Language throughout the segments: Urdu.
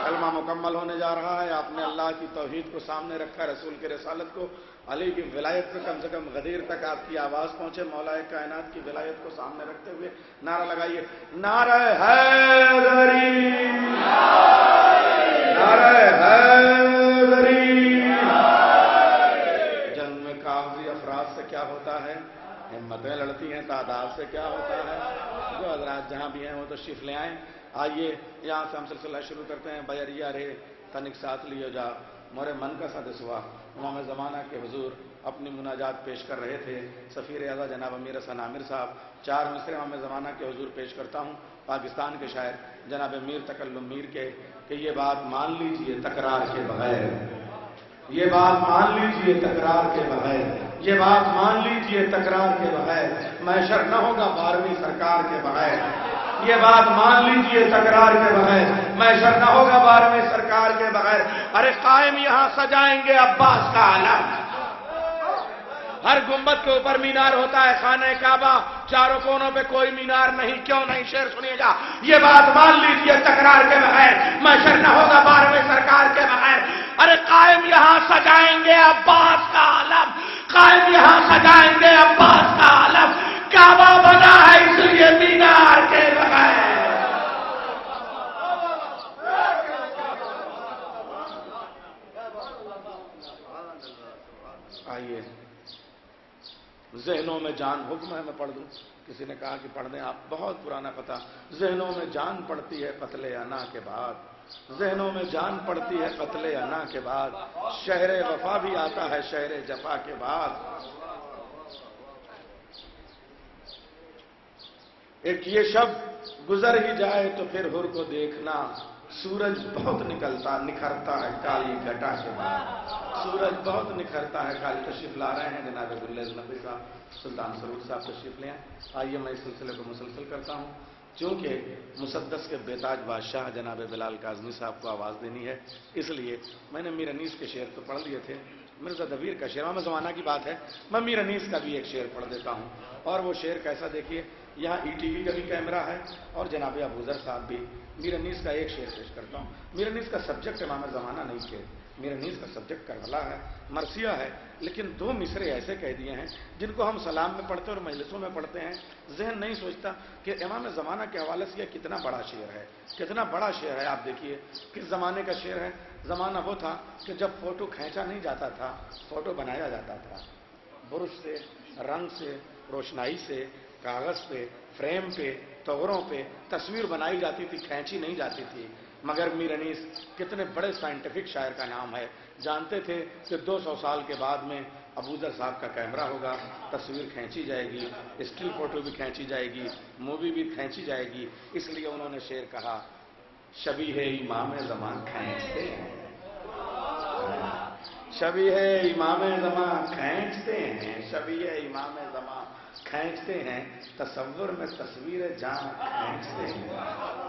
کلمہ مکمل ہونے جا رہا ہے. آپ نے اللہ کی توحید کو سامنے رکھا, رسول کی رسالت کو, علی کی ولایت پہ کم سے کم غدیر تک آپ کی آواز پہنچے. مولا کائنات کی ولایت کو سامنے رکھتے ہوئے نعرہ لگائیے, نعرہ حیدری, نعرہ حیدری. جنگ میں کاغذی افراد سے کیا ہوتا ہے, ہمتیں لڑتی ہیں, تعداد سے کیا ہوتا ہے. جو حضرات جہاں بھی ہیں وہ تشریف لے آئیں. آئیے یہاں سے ہم سلسلہ شروع کرتے ہیں. بیریا رے تنک ساتھ لیو جا مورے من کا ساتھ سوا. امام زمانہ کے حضور اپنی مناجات پیش کر رہے تھے. سفیر اعلیٰ جناب امیر حسن عامر صاحب, 4 مصرے امام زمانہ کے حضور پیش کرتا ہوں. پاکستان کے شاعر جناب میر تکلم میر کے کہ یہ بات مان لیجئے تکرار کے بغیر, یہ بات مان لیجئے تکرار کے بغیر, یہ بات مان لیجئے تکرار کے بغیر, محشر نہ ہوگا 12ویں سرکار کے بغیر. یہ بات مان لیجئے تکرار کے بغیر, محشر نہ ہوگا 12ویں سرکار کے بغیر. ارے قائم یہاں سجائیں گے عباس کا علم. ہر گنبد کے اوپر مینار ہوتا ہے, خانہ کعبہ چاروں کونوں پہ کوئی مینار نہیں. کیوں نہیں؟ شعر سنیے گا. یہ بات مان لیجئے تکرار کے بغیر, محشر نہ ہوگا 12ویں سرکار کے بغیر. ارے قائم یہاں سجائیں گے عباس کا علم, قائم یہاں سجائیں گے عباس کا علم. کعبہ بنا ہے اس لیے مینار کے بغیر. آئیے ذہنوں میں جان, حکم ہے میں پڑھ دوں. کسی نے کہا کہ پڑھ دیں آپ, بہت پرانا پتہ. ذہنوں میں جان پڑتی ہے قتل انا کے بعد, ذہنوں میں جان پڑتی ہے قتل انا کے بعد. شہر وفا بھی آتا ہے شہر جفا کے بعد. ایک یہ شب گزر ہی جائے تو پھر حر کو دیکھنا, سورج بہت نکھرتا ہے کالی گھٹا کے بعد. سورج بہت نکھرتا ہے کالی. تشریف لا رہے ہیں جناب گلیز نبی صاحب, سلطان سرور صاحب تشریف لے آئیں. آئیے میں اس سلسلے کو مسلسل کرتا ہوں. چونکہ مسدس کے بیتاج بادشاہ جناب بلال کاظمی صاحب کو آواز دینی ہے, اس لیے میں نے میر انیس کے شعر تو پڑھ لیے تھے. مرزا دبیر کا شعر, میں زمانہ کی بات ہے, میں میر انیس کا بھی ایک شعر پڑھ دیتا ہوں. اور وہ شعر کیسا دیکھیے, یہاں ای ٹی وی کا بھی کیمرہ ہے اور جناب ابوذر صاحب بھی. میر انیس کا ایک شعر پیش کرتا ہوں. میر انیس کا سبجیکٹ امام زمانہ نہیں تھے, میر انیس کا سبجیکٹ کربلا ہے, مرثیہ ہے. لیکن 2 مصرے ایسے کہہ دیے ہیں جن کو ہم سلام میں پڑھتے اور مجلسوں میں پڑھتے ہیں. ذہن نہیں سوچتا کہ امام زمانہ کے حوالے سے یہ کتنا بڑا شعر ہے, کتنا بڑا شعر ہے. آپ دیکھیے کس زمانے کا شعر ہے. زمانہ وہ تھا کہ جب فوٹو کھینچا نہیں جاتا تھا, فوٹو بنایا جاتا تھا. برش سے, رنگ سے, روشنائی سے, کاغذ پہ, فریم پہ, توغروں پہ تصویر بنائی جاتی تھی, کھینچی نہیں جاتی تھی. مگر میر انیس کتنے بڑے سائنٹیفک شاعر کا نام ہے. جانتے تھے کہ 200 سال کے بعد میں ابوذر صاحب کا کیمرہ ہوگا, تصویر کھینچی جائے گی, اسٹل فوٹو بھی کھینچی جائے گی, مووی بھی کھینچی جائے گی. اس لیے انہوں نے شعر کہا, شبیہ امام زمان کھینچتے ہیں, شبیہ امام زمان کھینچتے ہیں, شبیہ امام زمان کھینچتے ہیں. تصور میں تصویر جہاں کھینچتے ہیں,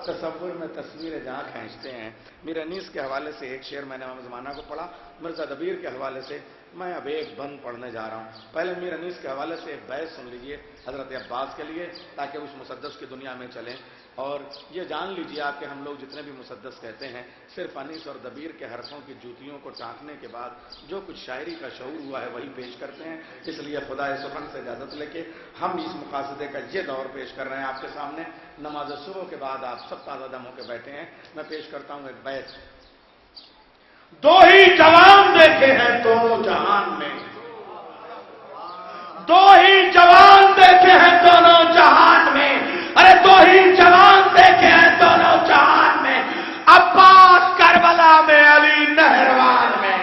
تصور میں تصویر جہاں کھینچتے ہیں. میر انیس کے حوالے سے ایک شعر میں نے امام زمانہ کو پڑھا. مرزا دبیر کے حوالے سے میں اب ایک بند پڑھنے جا رہا ہوں. پہلے میر انیس کے حوالے سے ایک بیت سن لیجئے حضرت عباس کے لیے, تاکہ اس مسدس کی دنیا میں چلیں. اور یہ جان لیجئے آپ کہ ہم لوگ جتنے بھی مسدس کہتے ہیں, صرف انیس اور دبیر کے حرفوں کی جوتیوں کو ٹانکنے کے بعد جو کچھ شاعری کا شعور ہوا ہے وہی پیش کرتے ہیں. اس لیے خدا سبحان سے اجازت لے کے ہم اس مقاصدے کا یہ دور پیش کر رہے ہیں آپ کے سامنے. نماز صبح کے بعد آپ سب تازہ دم ہو کے بیٹھے ہیں. میں پیش کرتا ہوں ایک بیت. 2 ہی جوان دیکھے ہیں دونوں جہان میں, 2 ہی جوان دیکھے ہیں دونوں جہان میں. ارے 2 ہی جوان دیکھے ہیں دونوں جہان میں, عباس کربلا میں, علی نہروان میں.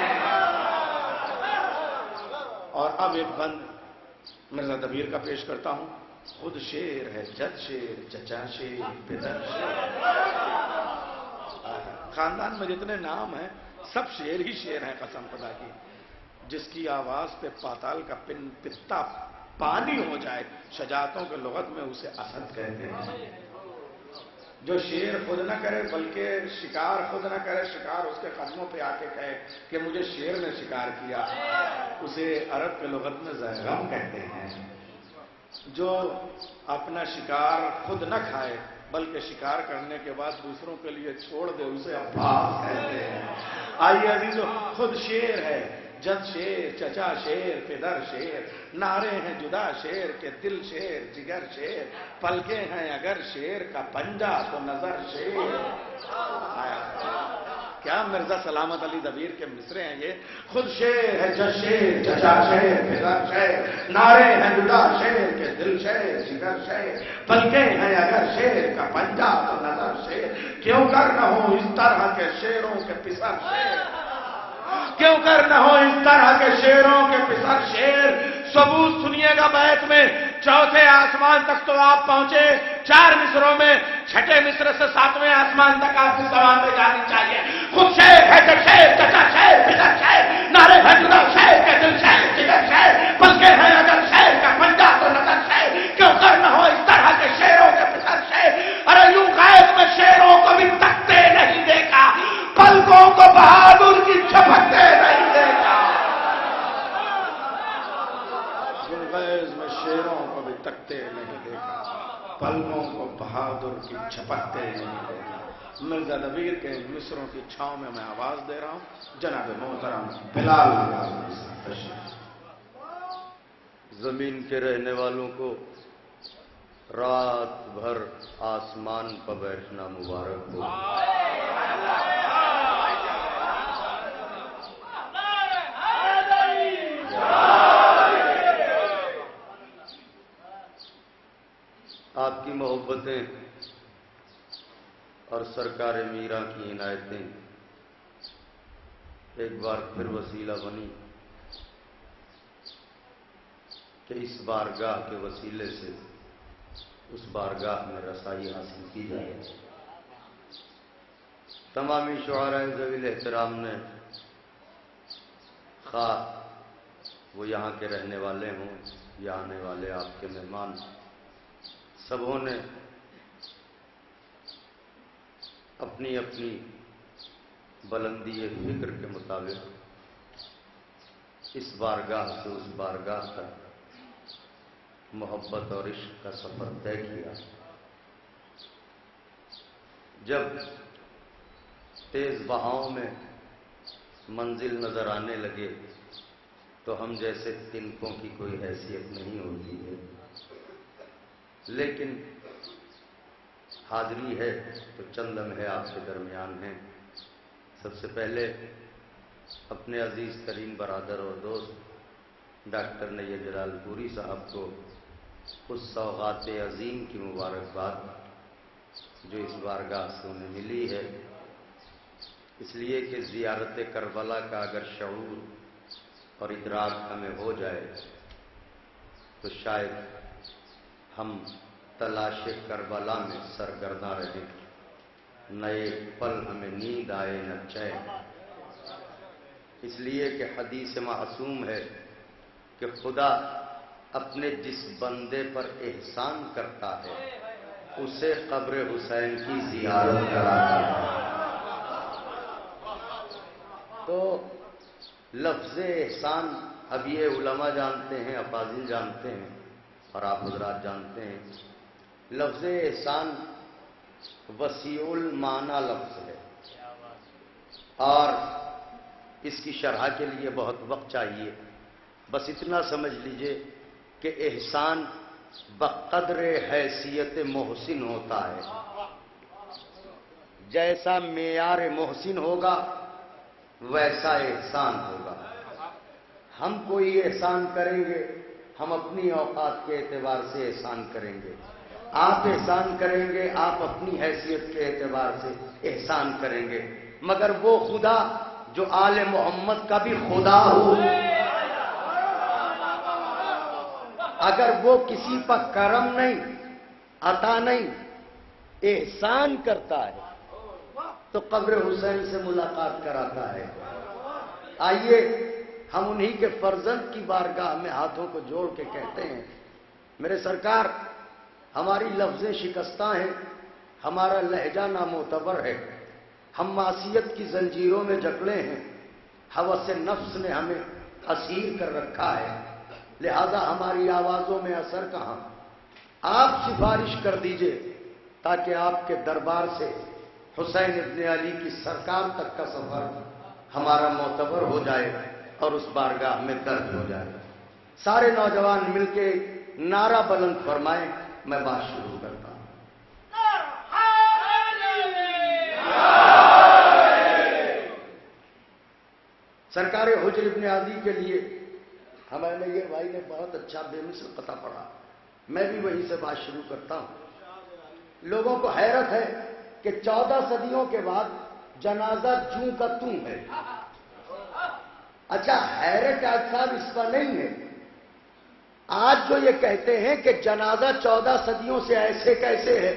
اور اب ایک بند مرزا دبیر کا پیش کرتا ہوں. خود شیر ہے, جج شیر, چچا شیر, پدر شیر. خاندان میں جتنے نام ہیں سب شیر ہی شیر ہیں قسم خدا کی. جس کی آواز پہ پاتال کا پتا پانی ہو جائے, شجاعتوں کے لغت میں اسے اسد کہتے ہیں. جو شیر خود نہ کرے بلکہ شکار خود نہ کرے، شکار اس کے قدموں پہ آ کے کہے کہ مجھے شیر نے شکار کیا، اسے عرب کے لغت میں زیغم کہتے ہیں۔ جو اپنا شکار خود نہ کھائے بلکہ شکار کرنے کے بعد دوسروں کے لیے چھوڑ دے، اسے عباس کہتے ہیں۔ آئیے عزیزو، خود شیر ہے، جد شیر، چچا شیر، پدر شیر، نعرے ہیں جدا شیر کے دل شیر، جگر شیر، پلکیں ہیں اگر شیر کا پنجہ تو نظر شیر۔ کیا مرزا سلامت علی دبیر کے مصرے ہیں یہ؟ خود شیر ہے، جد شیر، چچا شیر، پدر شیر، نعرے ہیں جدا شیر کے دل شیر، جگر شیر، پلکیں ہیں اگر شیر کا پنجہ تو نظر شیر۔ کیوں کر نہ ہو اس طرح کے شیروں کے پسر شیر، کیوں کر نہ ہو اس طرح کے شیروں کے پسر شیر۔ ثبوت سنیے گا بیت میں، چوتھے آسمان تک تو آپ پہنچے 4 مصروں میں، چھٹے مصر سے 7ویں آسمان تک آپ کی زبان میں جانی چاہیے۔ خود شیر ہے، جد شیر، چچا شیر، پدر شیر، نعرے ہیں جدا شیر کے دل شیر، جگر شیر، پلکیں ہیں اگر شیر کا پنجہ تو نظر شیر۔ کیوں کر نہ ہو اس طرح کے شیروں کے پسر شیر۔ ارے یوں غیب میں شیروں کو بھی تکتے نہیں دیکھا، پلکوں کو بہادر کی جھپکتے نہیں دیکھا۔ غیظ میں شیروں کو بھی تکتے نہیں دیکھا، پلکوں کو بہادر کی جھپکتے نہیں دیکھا۔ مرزا دبیر کے مصروں کی چھاؤں میں میں آواز دے رہا ہوں، جناب محترم بلال تشریف۔ زمین کے رہنے والوں کو رات بھر آسمان پر بیٹھنا مبارک ہو۔ آپ کی محبتیں اور سرکار میرا کی عنایتیں ایک بار پھر وسیلہ بنی کہ اس بارگاہ کے وسیلے سے اس بارگاہ میں رسائی حاصل کی جائے۔ تمامی شعراء ذوی الاحترام نے، خواہ وہ یہاں کے رہنے والے ہوں یا آنے والے آپ کے مہمان، سبوں نے اپنی اپنی بلندی فکر کے مطابق اس بارگاہ سے اس بارگاہ تک محبت اور عشق کا سفر طے کیا۔ جب تیز بہاؤں میں منزل نظر آنے لگے تو ہم جیسے تنکوں کی کوئی حیثیت نہیں ہوتی ہے، لیکن حاضری ہے تو چند لمحے آپ کے درمیان ہیں۔ سب سے پہلے اپنے عزیز ترین برادر اور دوست ڈاکٹر نیر جلال پوری صاحب کو اس سوغات عظیم کی مبارکباد جو اس بارگاہ سے انہیں ملی ہے، اس لیے کہ زیارت کربلا کا اگر شعور اور ادراک ہمیں ہو جائے تو شاید ہم تلاش کربلا میں سرگرداں رہیں، نئے پل ہمیں نیند آئے نہ چین۔ اس لیے کہ حدیث معصوم ہے کہ خدا اپنے جس بندے پر احسان کرتا ہے اسے قبر حسین کی زیارت کراتا ہے۔ تو لفظ احسان اب یہ علماء جانتے ہیں، افاضل جانتے ہیں اور آپ حضرات جانتے ہیں، لفظ احسان وسیع المعنی لفظ ہے اور اس کی شرح کے لیے بہت وقت چاہیے۔ بس اتنا سمجھ لیجئے کہ احسان بقدر حیثیت محسن ہوتا ہے، جیسا معیار محسن ہوگا ویسا احسان ہوگا۔ ہم کوئی احسان کریں گے، ہم اپنی اوقات کے اعتبار سے احسان کریں گے، آپ احسان کریں گے، آپ اپنی حیثیت کے اعتبار سے احسان کریں گے، مگر وہ خدا جو آل محمد کا بھی خدا ہو، اگر وہ کسی پر کرم نہیں، عطا نہیں، احسان کرتا ہے تو قبر حسین سے ملاقات کراتا ہے۔ آئیے ہم انہی کے فرزند کی بارگاہ میں ہاتھوں کو جوڑ کے کہتے ہیں، میرے سرکار ہماری لفظیں شکستہ ہیں، ہمارا لہجہ نامعتبر ہے، ہم معصیت کی زنجیروں میں جکڑے ہیں، ہوس نفس نے ہمیں اسیر کر رکھا ہے، لہذا ہماری آوازوں میں اثر کہاں؟ آپ سفارش کر دیجئے تاکہ آپ کے دربار سے حسین ابن علی کی سرکار تک کا سفر ہمارا معتبر ہو جائے اور اس بارگاہ میں درج ہو جائے۔ سارے نوجوان مل کے نعرہ بلند فرمائیں، میں بات شروع کرتا ہوں۔ سرکار حجر ابن علی کے لیے ہمارے نیر بھائی نے بہت اچھا بے مثل قطع پڑھا، میں بھی وہیں سے بات شروع کرتا ہوں۔ لوگوں کو حیرت ہے کہ 14 صدیوں کے بعد جنازہ جوں کا توں ہے۔ اچھا، حیرت صاحب اس کا نہیں ہے، آج جو یہ کہتے ہیں کہ جنازہ 14 صدیوں سے ایسے کیسے ہے،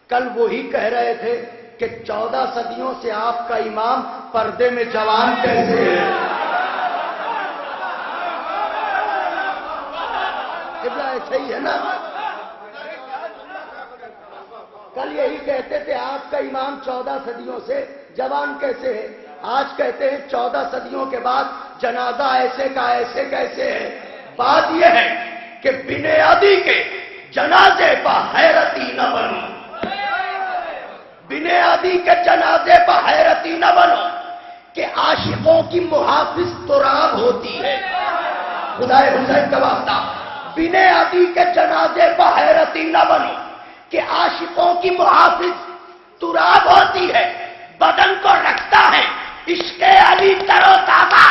کل وہی کہہ رہے تھے کہ 14 صدیوں سے آپ کا امام پردے میں جوان کیسے ہے۔ ایسا ہی ہے نا، کل یہی کہتے تھے آپ کا امام 14 صدیوں سے جوان کیسے ہے، آج کہتے ہیں 14 صدیوں کے بعد جنازہ ایسے کا ایسے کیسے ہے۔ بات یہ ہے کہ بنیادی کے جنازے پر حیرتی نہ بنو، بنیادی کے جنازے پر حیرتی نہ بنو کہ عاشقوں کی محافظ تراب ہوتی ہے، خدائے حسین کا واسطہ۔ بنیادی کے جنازے پر حیرتی نہ بنو کہ عاشقوں کی محافظ تراب ہوتی ہے، بدن کو رکھتا ہے عشق علی تر و تازہ،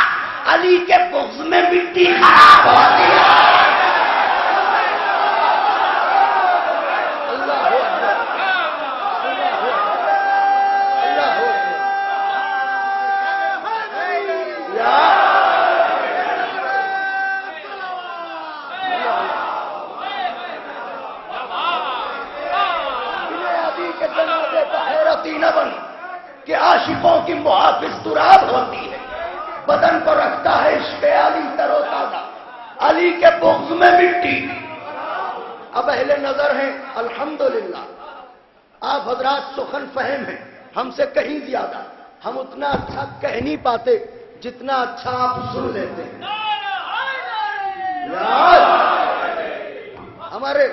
علی کے بغض میں مٹی خراب ہوتی ہے۔ نہ بن کہ عاشقوں کی محافظ تراب ہوتی ہے، بدن کو رکھتا ہے عشق علی تر و تازہ، علی کے بغض میں مٹی۔ اب اہل نظر ہیں الحمدللہ، آپ حضرات سخن فہم ہیں ہم سے کہیں زیادہ، ہم اتنا اچھا کہہ نہیں پاتے جتنا اچھا آپ سن لیتے ہیں۔ ہمارے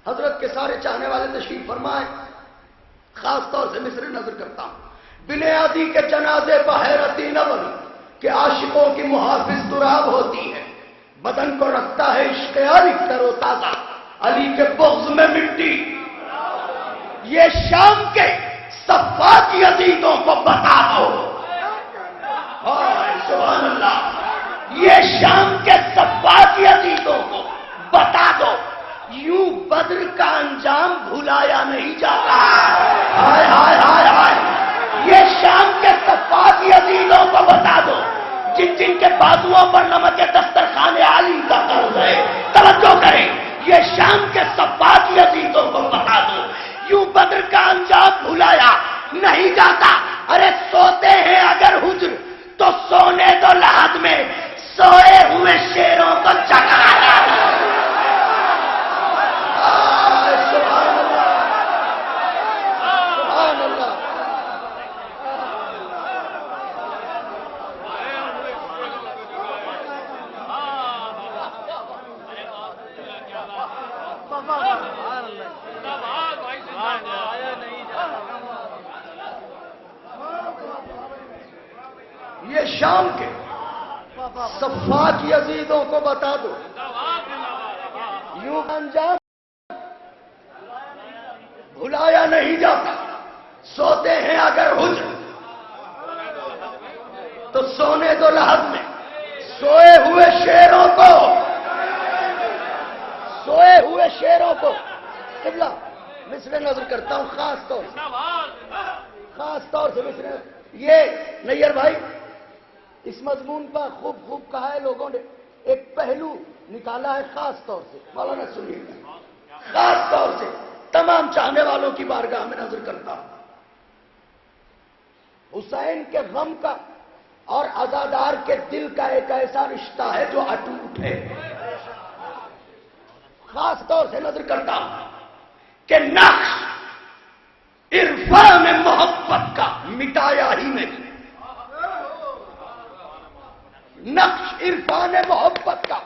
حضرت کے سارے چاہنے والے تشریف فرمائیں، خاص طور سے مصر نظر کرتا ہوں۔ بنیادی کے جنازے پر حیرتی نہ بنو کہ عاشقوں کی محافظ تراب ہوتی ہے، بدن کو رکھتا ہے عشق علی تر و تازہ، علی کے بغض میں مٹی۔ یہ شام کے صفات یزیدوں کو بتا دو، سبحان اللہ، یہ شام کے صفات یزیدوں کو بتا دو، یوں بدر کا انجام بھلایا نہیں جاتا۔ ہائے ہائے ہائے ہائے، یہ شام کے صفات یزیدوں کو بتا دو جن جن کے بازوؤں پر نمک دسترخوان علی کا قرض ہے۔ توجہ کریں، یہ شام کے صفات یزیدوں کو بتا دو، یوں بدر کا انجام بھلایا نہیں جاتا۔ ارے سوتے ہیں اگر حجر تو سونے دو لحد میں، سوئے ہوئے شیروں کو جگایا۔ یہ شام کے صفات یزیدوں کو بتا دو، یوں انجام بھلایا نہیں جاتا۔ سوتے ہیں اگر حجر تو سونے دو لحد میں، سوئے ہوئے شیروں کو، سوئے ہوئے شیروں کو قبلہ مصر نظر کرتا ہوں، خاص طور سے مصر۔ یہ نیر بھائی اس مضمون پر خوب کہا ہے لوگوں نے، ایک پہلو نکالا ہے خاص طور سے، مولانا سنیے، خاص طور سے تمام چاہنے والوں کی بارگاہ میں نظر کرتا ہوں۔ حسین کے غم کا اور عزادار کے دل کا ایک ایسا رشتہ ہے جو اٹوٹ ہے۔ خاص طور سے نظر کرتا ہوں کہ نقش عرفان محبت کا مٹایا ہی نہیں، نقش عرفان محبت کا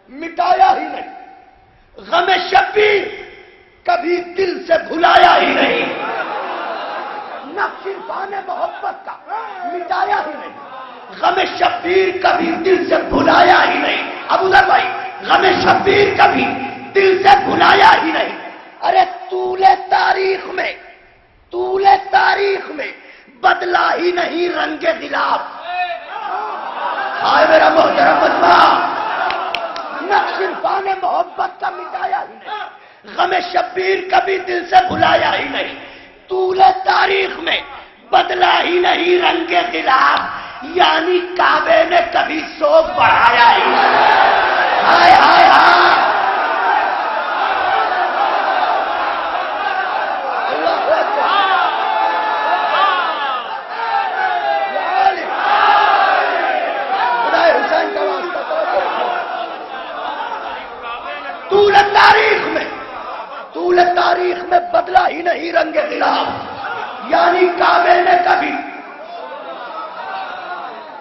مٹایا ہی نہیں، غم شبیر کبھی دل سے بھلایا ہی نہیں، نقش عرفان محبت کا مٹایا ہی نہیں، غم شبیر کبھی دل سے بھلایا ہی نہیں۔ ابو ذر بھائی، غم شبیر کبھی دل سے بھلایا ہی نہیں۔ ارے طول تاریخ میں بدلا ہی نہیں رنگ غلاف۔ آئے میرا محترم مجمع، نقش عرفان محبت کا مٹایا ہی نہیں، غم شبیر کبھی دل سے بھلایا ہی نہیں، طول تاریخ میں بدلا ہی نہیں رنگ غلاف، یعنی کعبے نے کبھی سوگ بڑھایا ہی نہیں۔ ہائے ہائے ہائے، طول تاریخ میں بدلا ہی نہیں رنگ غلاف، یعنی کعبے نے کبھی،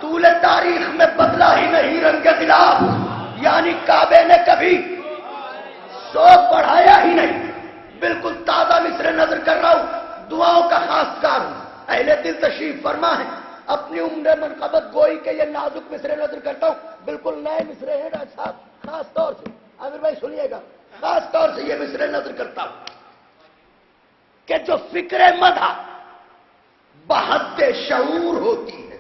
طول تاریخ میں بدلا ہی نہیں رنگ غلاف، یعنی کعبے نے کبھی سوگ بڑھایا ہی نہیں۔ بالکل تازہ مصرے نظر کر رہا ہوں، دعاؤں کا خاص کار ہوں، اہل دل تشریف فرما ہے، اپنی عمر منقبت گوئی کے یہ نازک مصرے نظر کرتا ہوں، بالکل نئے مصرے ہیں ڈاکٹر صاحب، خاص طور سے عامر بھائی سنیے گا، خاص طور سے یہ مصرے نظر کرتا ہوں کہ جو فکر مدح بحد شعور ہوتی ہے،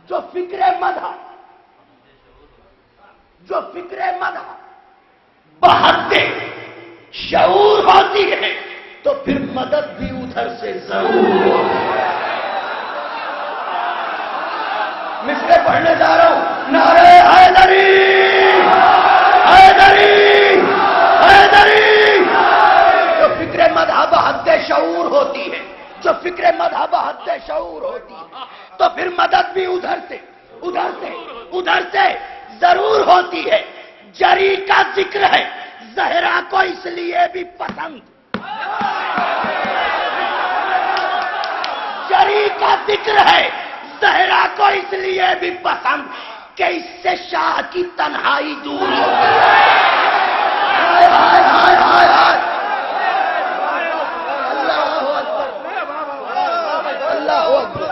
جو فکر مدح بحد شعور ہوتی ہے تو پھر مدد بھی ادھر سے ضرور ہوتی ہے۔ مصرے پڑھنے جا رہا ہوں، نعرہ حیدری حیدری حیدری، جو فکر مدح بحد شعور ہوتی ہے، جو فکر مدح بحد شعور ہوتی ہے تو پھر مدد بھی ادھر سے ضرور ہوتی ہے۔ جری کا ذکر ہے زہرا کو اس لیے بھی پسند، جری کا ذکر ہے زہرا کو اس لیے بھی پسند کہ اس سے شاہ کی تنہائی دور ہوتی ہے۔ ہائے ہائے ہائے ہائے ہائے، اللہ اکبر، اللہ اکبر،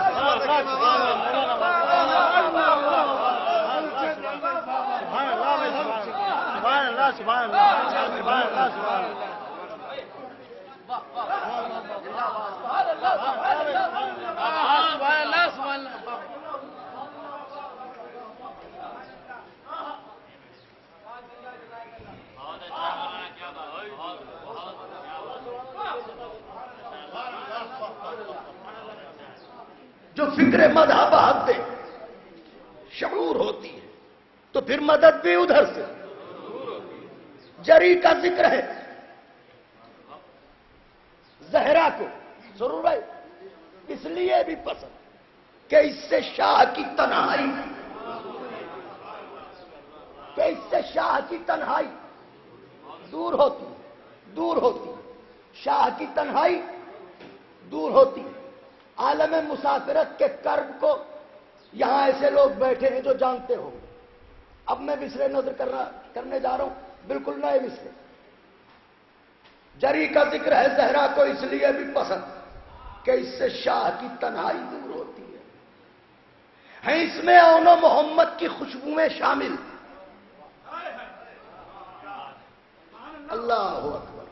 جو فکر مدح بحد شعور ہوتی ہے تو پھر مدد بھی ادھر سے۔ جری کا ذکر ہے زہرا کو ضرور بھائی اس لیے بھی پسند کہ اس سے شاہ کی تنہائی، کہ اس سے شاہ کی تنہائی دور ہوتی، شاہ کی تنہائی دور ہوتی۔ عالم مسافرت کے کرب کو یہاں ایسے لوگ بیٹھے ہیں جو جانتے ہوں گے۔ اب میں مصرے نظر کرنے جا رہا ہوں، بالکل نئے مصرے۔ جری کا ذکر ہے زہرا کو اس لیے بھی پسند کہ اس سے شاہ کی تنہائی دور ہوتی ہے اس میں اون و محمد کی خوشبوئیں شامل، اللہ اکبر،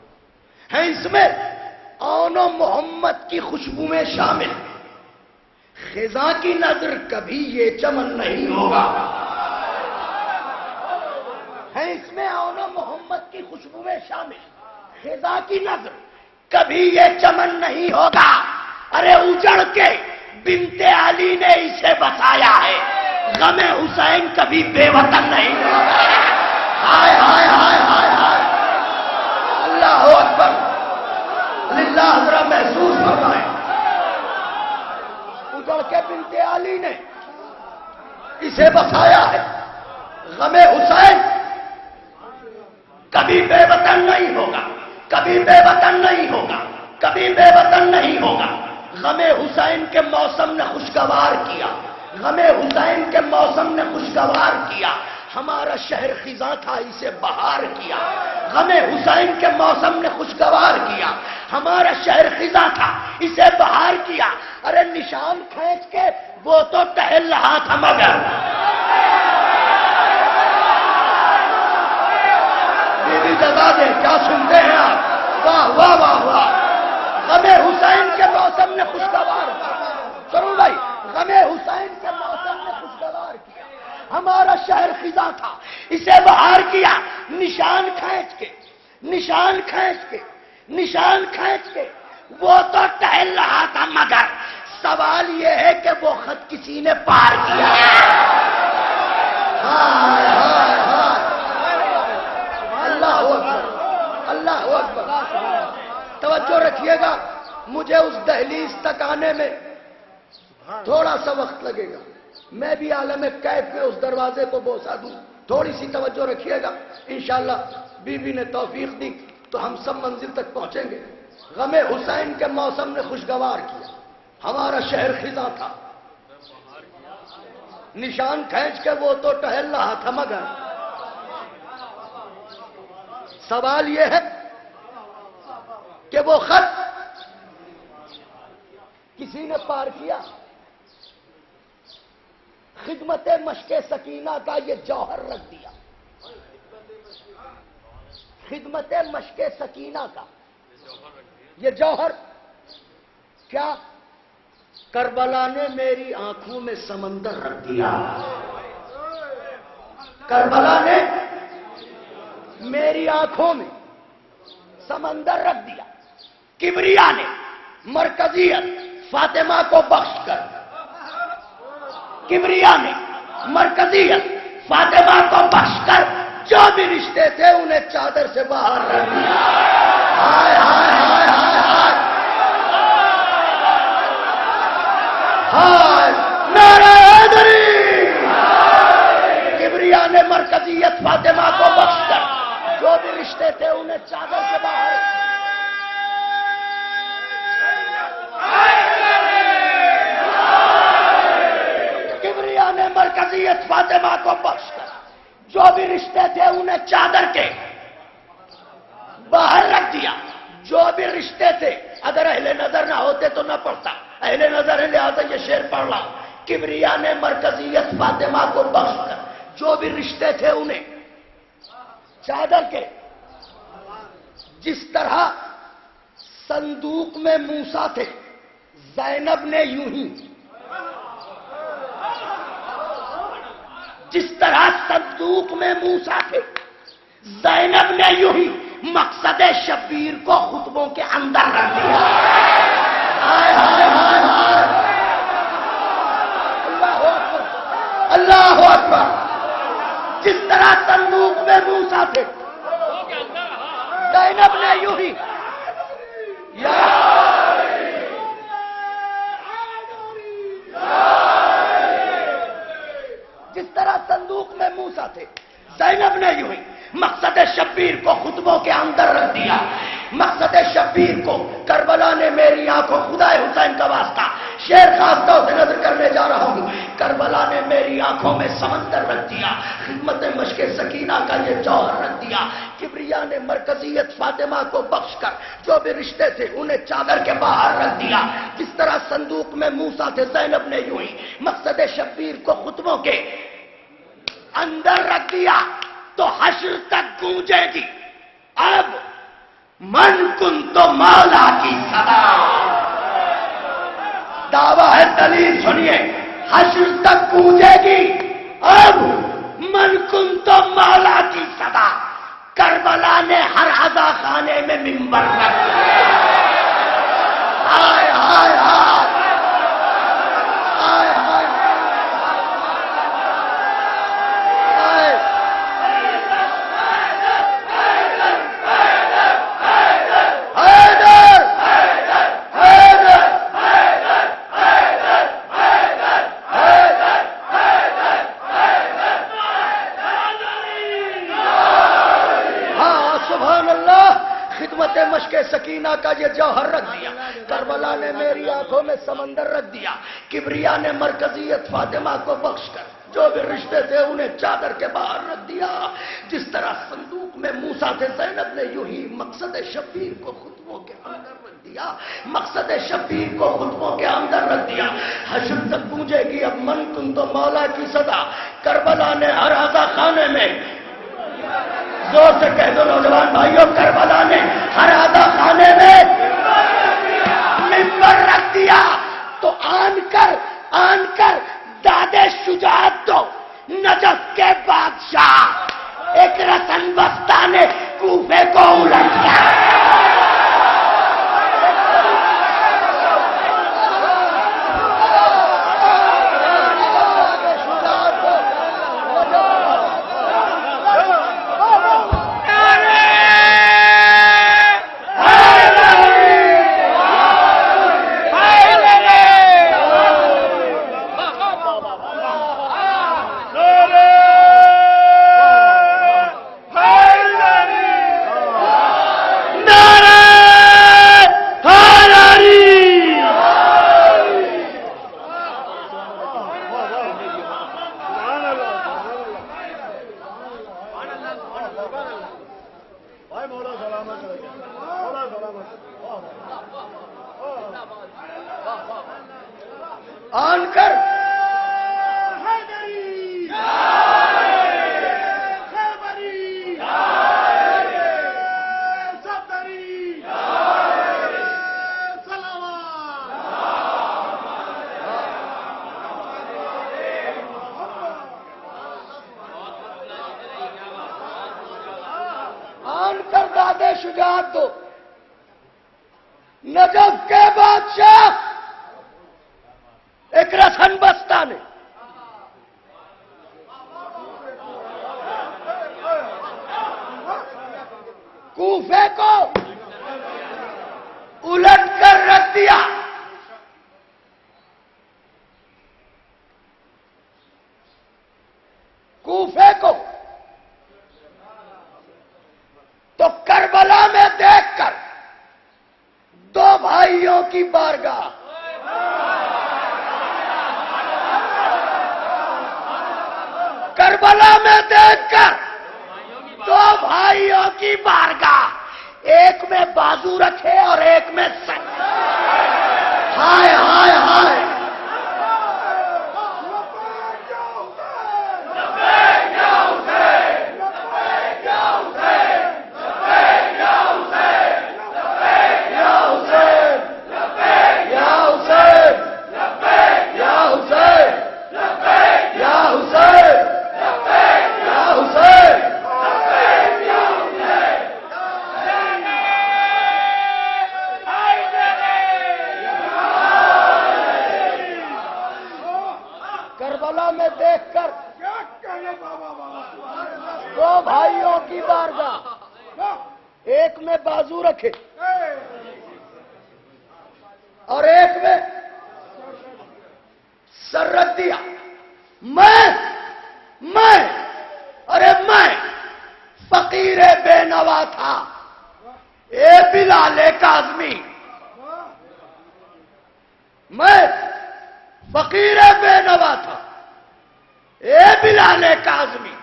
ہیں اس میں اون و محمد کی خوشبوئیں شامل، خزاں کی نظر کبھی یہ چمن نہیں ہوگا، ہیں اس میں اون و محمد کی خوشبوئیں شامل، خزاں کی نظر کبھی یہ چمن نہیں ہوگا، ارے اجڑ کے بنت علی نے اسے بسایا ہے، غم حسین کبھی بے وطن نہیں ہوگا۔ ہائے ہائے ہائے ہائے ہائے، اللہ اکبر، للہ ذرا محسوس فرمائیں، اجڑ کے بنت علی نے اسے بسایا ہے، غم حسین کبھی بے وطن نہیں ہوگا، کبھی بے وطن نہیں ہوگا، کبھی بے وطن نہیں ہوگا۔ غم حسین کے موسم نے خوشگوار کیا، غم حسین کے موسم نے خوشگوار کیا، ہمارا شہر خزاں تھا اسے بہار کیا۔ غم حسین کے موسم نے خوشگوار کیا، ہمارا شہر خزاں تھا اسے بہار کیا۔ ارے نشان کھینچ کے وہ تو ٹہل رہا تھا مگر بیوی جگہ دے، کیا سنتے ہیں آپ؟ واہ واہ واہ واہ۔ غم حسین کے موسم نے خوشگوار کیا، ضرور بھائی، غم حسین کے موسم نے خوشگوار کیا، ہمارا شہر خزاں تھا اسے بہار کیا۔ نشان کھینچ کے، نشان کھینچ کے، نشان کھینچ کے وہ تو ٹہل رہا تھا مگر سوال یہ ہے کہ وہ خط کسی نے پار کیا۔ ہائے ہائے ہائے، اللہ اکبر، اللہ اکبر۔ توجہ رکھیے گا، مجھے اس دہلیز تک آنے میں تھوڑا سا وقت لگے گا، میں بھی عالم کیف میں اس دروازے کو بوسا دوں، تھوڑی سی توجہ رکھیے گا، انشاءاللہ بی بی نے توفیق دی تو ہم سب منزل تک پہنچیں گے۔ غم حسین کے موسم نے خوشگوار کیا، ہمارا شہر خزاں تھا، نشان کھینچ کے وہ تو ٹہل رہا تھا مگر سوال یہ ہے کہ وہ خط کسی نے پار کیا۔ خدمت مشق سکینہ کا یہ جوہر رکھ دیا، خدمت مشق سکینہ کا یہ جوہر کیا؟ کربلا نے میری آنکھوں میں سمندر رکھ دیا، کربلا نے میری آنکھوں میں سمندر رکھ دیا۔ کبریا نے مرکزیت فاطمہ کو بخش کر، کبریا نے مرکزیت فاطمہ کو بخش کر جو بھی رشتے تھے انہیں چادر سے باہر رکھ دیا۔ ہائے ہائے ہائے ہائے ہائے، نعرہ حیدری۔ کبریا نے مرکزیت فاطمہ کو بخش کر جو بھی رشتے تھے انہیں چادر سے باہر۔ کبریا نے مرکزیت فاطمہ کو بخش کر جو بھی رشتے تھے انہیں چادر کے باہر رکھ دیا۔ جو بھی رشتے تھے، اگر اہل نظر نہ ہوتے تو نہ پڑھتا، اہل نظر ہے لہذا یہ شعر پڑھ رہا۔ کبریا نے مرکزیت فاطمہ کو بخش کر جو بھی رشتے تھے انہیں چادر کے، جس طرح صندوق میں موسیٰ تھے زینب نے یوں ہی، جس طرح صندوق میں موسیٰ تھے زینب نے یوں ہی مقصد شبیر کو خطبوں کے اندر رکھ دیا۔ ہائے ہائے ہائے ہائے، اللہ اکبر، اللہ اکبر۔ جس طرح صندوق میں موسیٰ تھے زینب نے یوں ہی، جس طرح صندوق میں موسیٰ تھے زینب نے یوں ہی مقصد شبیر کو خطبوں کے اندر رکھ دیا۔ مقصد شبیر کو کربلا نے میری آنکھوں، خدا حسین کا واسطہ شعر خاص طور سے نظر کرنے جا رہا ہوں۔ کربلا نے میری آنکھوں میں سمندر رکھ دیا، خدمت مشق سکینہ کا یہ جوہر رکھ دیا۔ کبریا نے مرکزیت فاطمہ کو بخش کر جو بھی رشتے تھے انہیں چادر کے باہر رکھ دیا۔ جس طرح صندوق میں موسیٰ تھے زینب نے یوں ہی مقصد شبیر کو خطبوں کے اندر رکھ دیا۔ تو حشر تک گونجے گی اب من کن تو مولا کی صدا۔ دعویٰ ہے دلیل سنیے، حشر تک گونجے گی اب من کن تو مولا کی صدا۔ کربلا نے ہر عزا خانے میں منبر رکھ دیا۔ ہائے ہائے ہائے ہائے ہائے سکینہ کا یہ جوہر رکھ دیا، کربلا نے میری آنکھوں میں سمندر رکھ دیا، کبریا نے مرکزیت فاطمہ کو بخش کر جو بھی رشتے تھے انہیں چادر کے باہر رکھ دیا۔ جس طرح صندوق میں موسیٰ تھے، زینب نے یوں ہی مقصد شبیر کو خطبوں کے اندر رکھ دیا، مقصد شبیر کو خطبوں کے اندر رکھ دیا۔ حشر تک گونجے گی اب من کن تو مولا کی صدا، کربلا نے ہر آزا خانے میں، زور سے کہہ دو نوجوان بھائیوں، کربلا نے ہر آزا خانے میں ممبر رکھ دیا۔ تو آن کر دادے شجاعت دو نجف کے بادشاہ ایک رسن بستہ نے کوفے کو الٹ کیا۔ آن کر دادے شجاعت دو نجف کے بادشاہ ایک رسن بستہ نے کوفے کو الٹ کر رکھ دیا۔ کوفے کو تو کربلا میں دیکھ کر دو بھائیوں کی بارگاہ، کربلا میں دیکھ کر دو بھائیوں کی بارگاہ، ایک میں بازو رکھے اور ایک میں سر۔ ہائے ہائے ہائے، کربلا میں دیکھ کر دو بھائیوں کی بارگاہ، ایک میں بازو رکھے اور ایک میں سر رکھ دیا۔ میں فقیر بے نوا تھا، اے بلال کاظمی، میں فقیر بے نوا تھا، اے بلال کاظمی،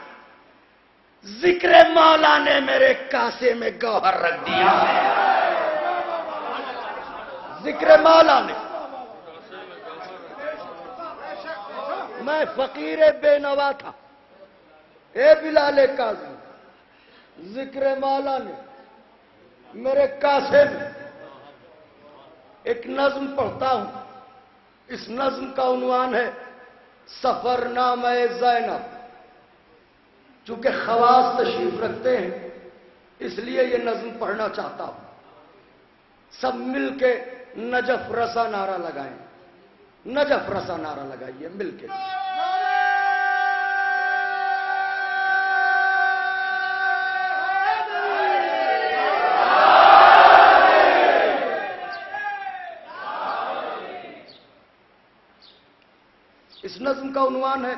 ذکر مولا نے میرے کاسے میں گوہر رکھ دیا۔ ذکر مولا نے، میں فقیر بے نوا تھا، اے بلال کاظمی، ذکر مولا نے میرے کاسے میں ایک نظم پڑھتا ہوں۔ اس نظم کا عنوان ہے سفر نامہ زینب۔ چونکہ خواص تشریف رکھتے ہیں اس لیے یہ نظم پڑھنا چاہتا ہوں۔ سب مل کے نجف رسا نعرہ لگائیں، نجف رسا نعرہ لگائیے مل کے۔ اس نظم کا عنوان ہے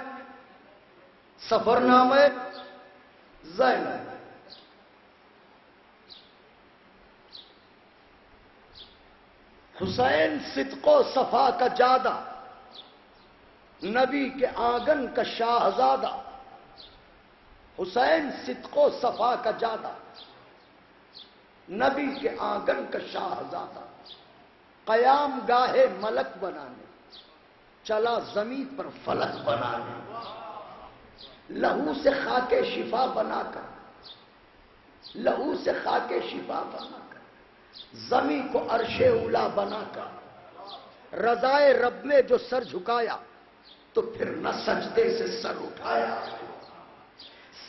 سفر نامہ زینب۔ حسین صدق و صفا کا جادہ، نبی کے آنگن کا شاہزادہ، حسین صدق و صفا کا جادہ، نبی کے آنگن کا شاہزادہ، قیام گاہے ملک بنانے چلا زمین پر فلک بنانے، لہو سے خاک شفا بنا کر، لہو سے خاک شفا بنا کر، زمین کو عرش اولا بنا کر، رضائے رب میں جو سر جھکایا تو پھر نہ سجدے سے سر اٹھایا،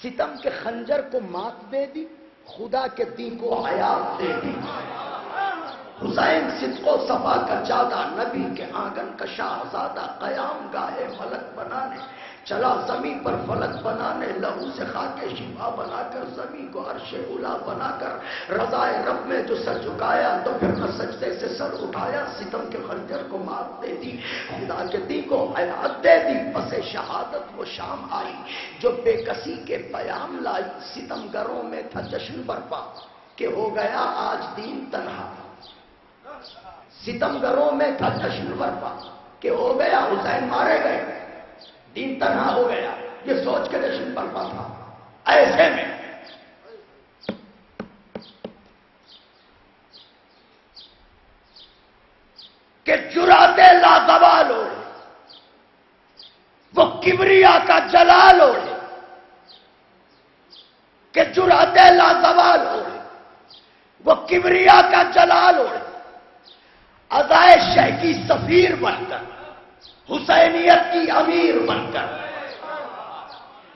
ستم کے خنجر کو مات دے دی، خدا کے دین کو حیات دے دی۔ حسین صدق و صفا کا جادہ، نبی کے آنگن کا شاہزادہ، قیام گاہے ملک بنانے چلا زمین پر فلک بنانے، لہو سے خاک شفا بنا کر، زمین کو عرش اولا بنا کر، رضائے رب میں جو سر جھکایا تو پھر نہ سجدے سے سر اٹھایا، ستم کے خنجر کو مات دے دی، خدا کے دین کو حیات دے دی۔ پس شہادت وہ شام آئی جو بے کسی کے پیام لائی، ستم گروں میں تھا جشن برپا کہ ہو گیا آج دین تنہا، ستم گروں میں تھا جشن برپا کہ ہو گیا حسین مارے گئے، دین تنہا ہو گیا، یہ سوچ کے جشن برپا تھا۔ ایسے میں کہ جرأت لازوال ہو، وہ کبریا کا جلال اوڑھے، کہ جرأت لازوال ہو، وہ کبریا کا جلال اوڑھے، ادائے شہ کی سفیر بن کر، حسینیت کی امیر بن کر،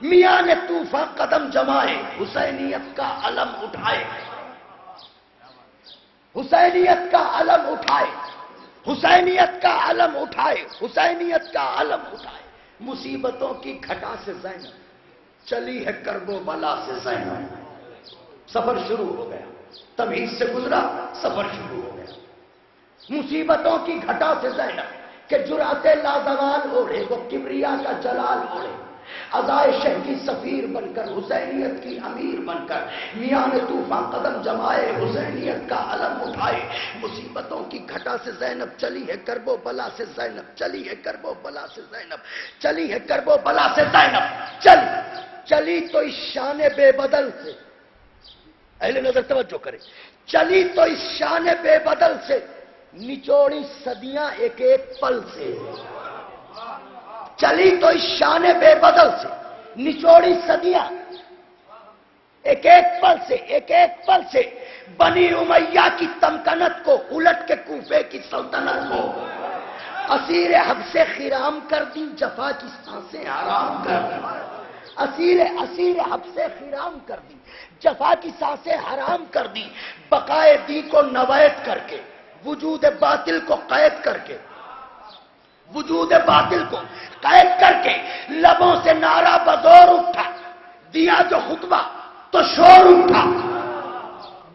میاں نے طوفاں قدم جمائے، حسینیت کا علم اٹھائے، حسینیت کا علم اٹھائے، حسینیت کا علم اٹھائے، حسینیت کا علم اٹھائے۔ مصیبتوں کی گھٹا سے زینب چلی ہے کرب و بلا سے زینب، سفر شروع ہو گیا، تمہید سے گزرا، سفر شروع ہو گیا۔ مصیبتوں کی گھٹا سے زینب کہ جرأت لازوال اوڑھے، وہ کبریا کا جلال اوڑھے، ادائے شہ کی سفیر بن کر، حسینیت کی امیر بن کر، میاں نے طوفان قدم جمائے، حسینیت کا علم اٹھائے۔ مصیبتوں کی گھٹا سے زینب چلی ہے کرب و بلا سے زینب، چلی ہے کرب و بلا سے زینب، چلی ہے کرب و بلا سے زینب، چلی تو اس شان بے بدل سے، اہل نظر توجہ کرے، چلی تو اس شان بے بدل سے، نچوڑی صدیاں ایک ایک پل سے، چلی تو اس شان بے بدل سے، نچوڑی صدیاں ایک ایک پل سے، ایک ایک پل سے، بنی امیہ کی تمکنت کو الٹ کے کوفے کی سلطنت کو، اسیر حبس خرام کر دی، جفا کی سانسیں حرام کر دی، اسیر حبس خرام کر دی، جفا کی سانسیں حرام کر دی، بقائے دی کو نوید کر کے، وجود باطل کو قید کر کے، وجود باطل کو قید کر کے، لبوں سے نعرہ بزور اٹھا، دیا جو خطبہ تو شور اٹھا،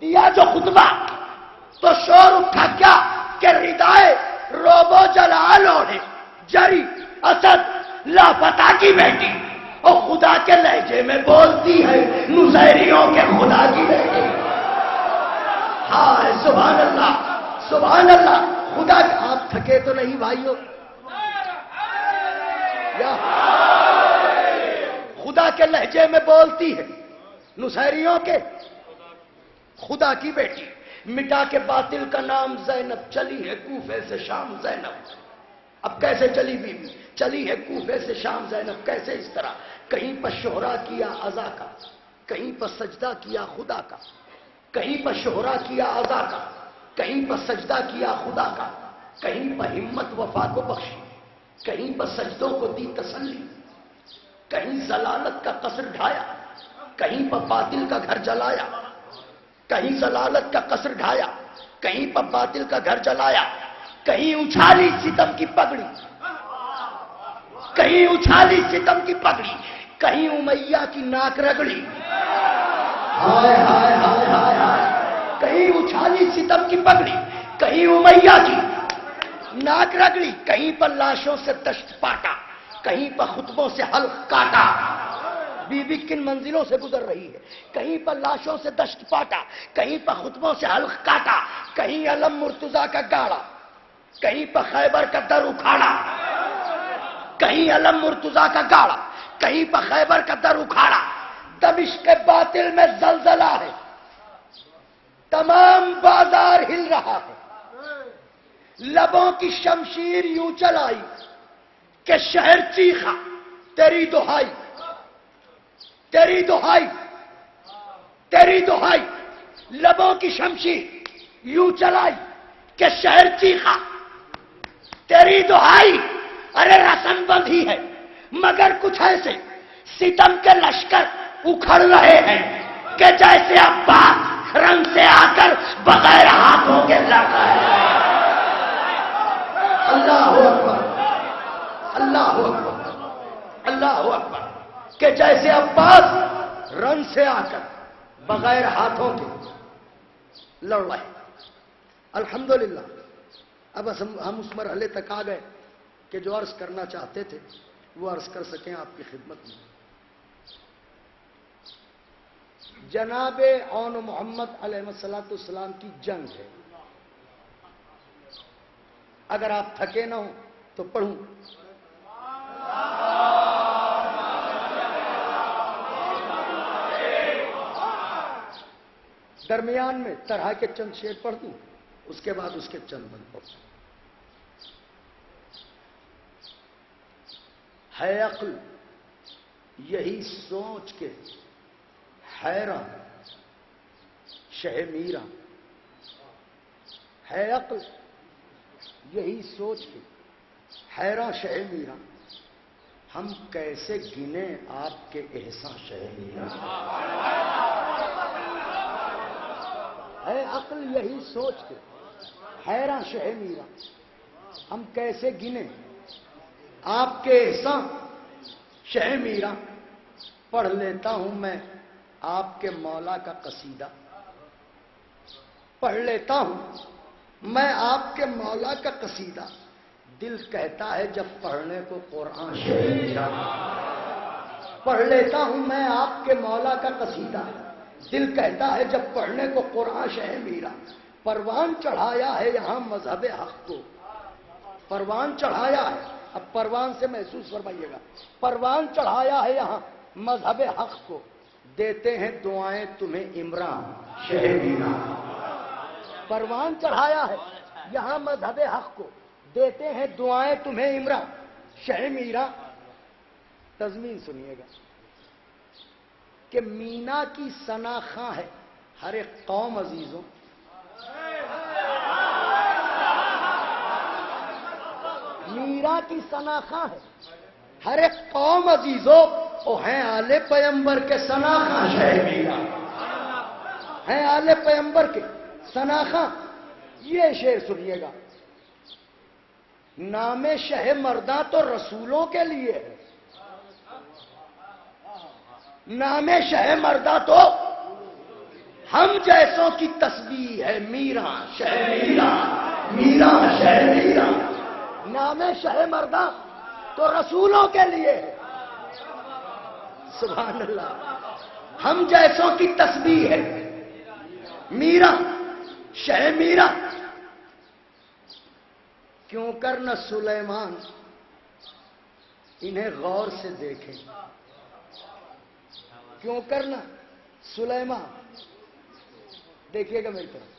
دیا جو خطبہ تو شور اٹھا، کیا کہ ردائے روب و جلال اوڑھے، جری اسد لاپتہ کی بیٹی، اور خدا کے لہجے میں بولتی ہے، نصیریوں کے خدا کی بیٹی۔ ہائے سبحان اللہ، سبحان اللہ، خدا کے آپ تھکے تو نہیں بھائیو؟ یا خدا کے لہجے میں بولتی ہے، نصیریوں کے خدا کی بیٹی، مٹا کے باطل کا نام زینب، چلی ہے کوفے سے شام زینب۔ اب کیسے چلی بیوی؟ چلی ہے کوفے سے شام زینب، کیسے؟ اس طرح، کہیں پر شہرا کیا عزا کا، کہیں پر سجدہ کیا خدا کا، کہیں پر شہرا کیا عزا کا، کہیں پر سجدہ کیا خدا کا، کہیں پر ہمت وفا کو بخشی، کہیں پر سجدوں کو دی تسلی، کہیں ضلالت کا قصر ڈھایا، کہیں پر باطل کا گھر جلایا، کہیں ضلالت کا قصر ڈھایا، کہیں پر باطل کا گھر جلایا، کہیں اچھالی ستم کی پگڑی، کہیں اچھالی ستم کی پگڑی، کہیں امیہ کی ناک رگڑی، ہائے ہائے ہائے ہائے ہائے، کہیں اچھالی ستم کی پگڑی، کہیں امیہ کی ناک رگڑی، کہیں پر لاشوں سے دشت پاٹا، کہیں پر خطبوں سے حلق کاٹا۔ بی بی کن منزلوں سے گزر رہی ہے، کہیں پر لاشوں سے دشت پاٹا، کہیں پر خطبوں سے حلق کاٹا، کہیں علم مرتضیٰ کا گاڑا، کہیں پر خیبر کا در اکھاڑا، کہیں علم مرتضیٰ کا گاڑا، کہیں پر خیبر کا در اکھاڑا، دمشق باطل میں زلزلہ ہے، تمام بازار ہل رہا ہے، لبوں کی شمشیر یوں چلائی کہ شہر چیخا، تیری دہائی، تیری دہائی، تیری دہائی، لبوں کی شمشیر یوں چلائی کہ شہر چیخا، تیری دہائی۔ ارے رسن بندھی ہے مگر کچھ ایسے ستم کے لشکر اکھڑ رہے ہیں کہ جیسے عباس رنگ سے آ کر بغیر ہاتھوں کے لڑ رہے ہیں۔ اللہ اکبر، اللہ اکبر، اللہ اکبر، کہ جیسے عباس رنگ سے آ کر بغیر ہاتھوں کے لڑ رہے ہیں۔ الحمدللہ اب ہم اس مرحلے تک آ گئے کہ جو عرض کرنا چاہتے تھے وہ عرض کر سکیں آپ کی خدمت میں۔ جناب اون محمد علیہ السلام کی جنگ ہے، اگر آپ تھکے نہ ہوں تو پڑھوں۔ درمیان میں طرح کے چند شعر پڑھ دوں، اس کے بعد اس کے چند بند پڑھ دوں۔ ہے عقل یہی سوچ کے حیران شہ میرا، ہے عقل یہی سوچ کے حیران شہ میرا، ہم کیسے گنے آپ کے احسان شہ میرا۔ ہے عقل یہی سوچ کے حیران شہ میرا، ہم کیسے گنے آپ کے احسان شہ میرا۔ پڑھ لیتا ہوں میں آپ کے مولا کا قصیدہ، پڑھ لیتا ہوں میں آپ کے مولا کا قصیدہ، دل کہتا ہے جب پڑھنے کو قرآن شہ میرا۔ پڑھ لیتا ہوں میں آپ کے مولا کا قصیدہ، دل کہتا ہے جب پڑھنے کو قرآن شہ میرا۔ پروان چڑھایا ہے یہاں مذہب حق کو، پروان چڑھایا ہے، اب پروان سے محسوس فرمائیے گا، پروان چڑھایا ہے یہاں مذہب حق کو، دیتے ہیں دعائیں تمہیں عمران شہ میرا۔ پروان چڑھایا ہے یہاں مذہب حق کو، دیتے ہیں دعائیں تمہیں عمران شہ میرا۔ تضمین سنیے گا کہ مینا کی ثنا خاں ہے ہر ایک قوم عزیزوں، میرا کی ثنا خاں ہے ہر ایک قوم عزیزوں، او ہیں آل پیمبر کے ثنا خاں شہ میرا، ہیں آل پیمبر کے ثنا خاں۔ یہ شعر سنیے گا، نام شہ مرداں تو رسولوں کے لیے ہے، نام شہ مرداں تو ہم جیسوں کی تسبیح ہے، میرا شہ میرا، میرا شہ میرا۔ نام شہ مرداں تو رسولوں کے لیے ہے، سبحان اللہ، ہم جیسوں کی تسبیح ہے، میرا شہ میرا۔ کیوں کر نہ سلیمان انہیں غور سے دیکھیں، کیوں کر نہ سلیمان، دیکھیے گا میری طرف،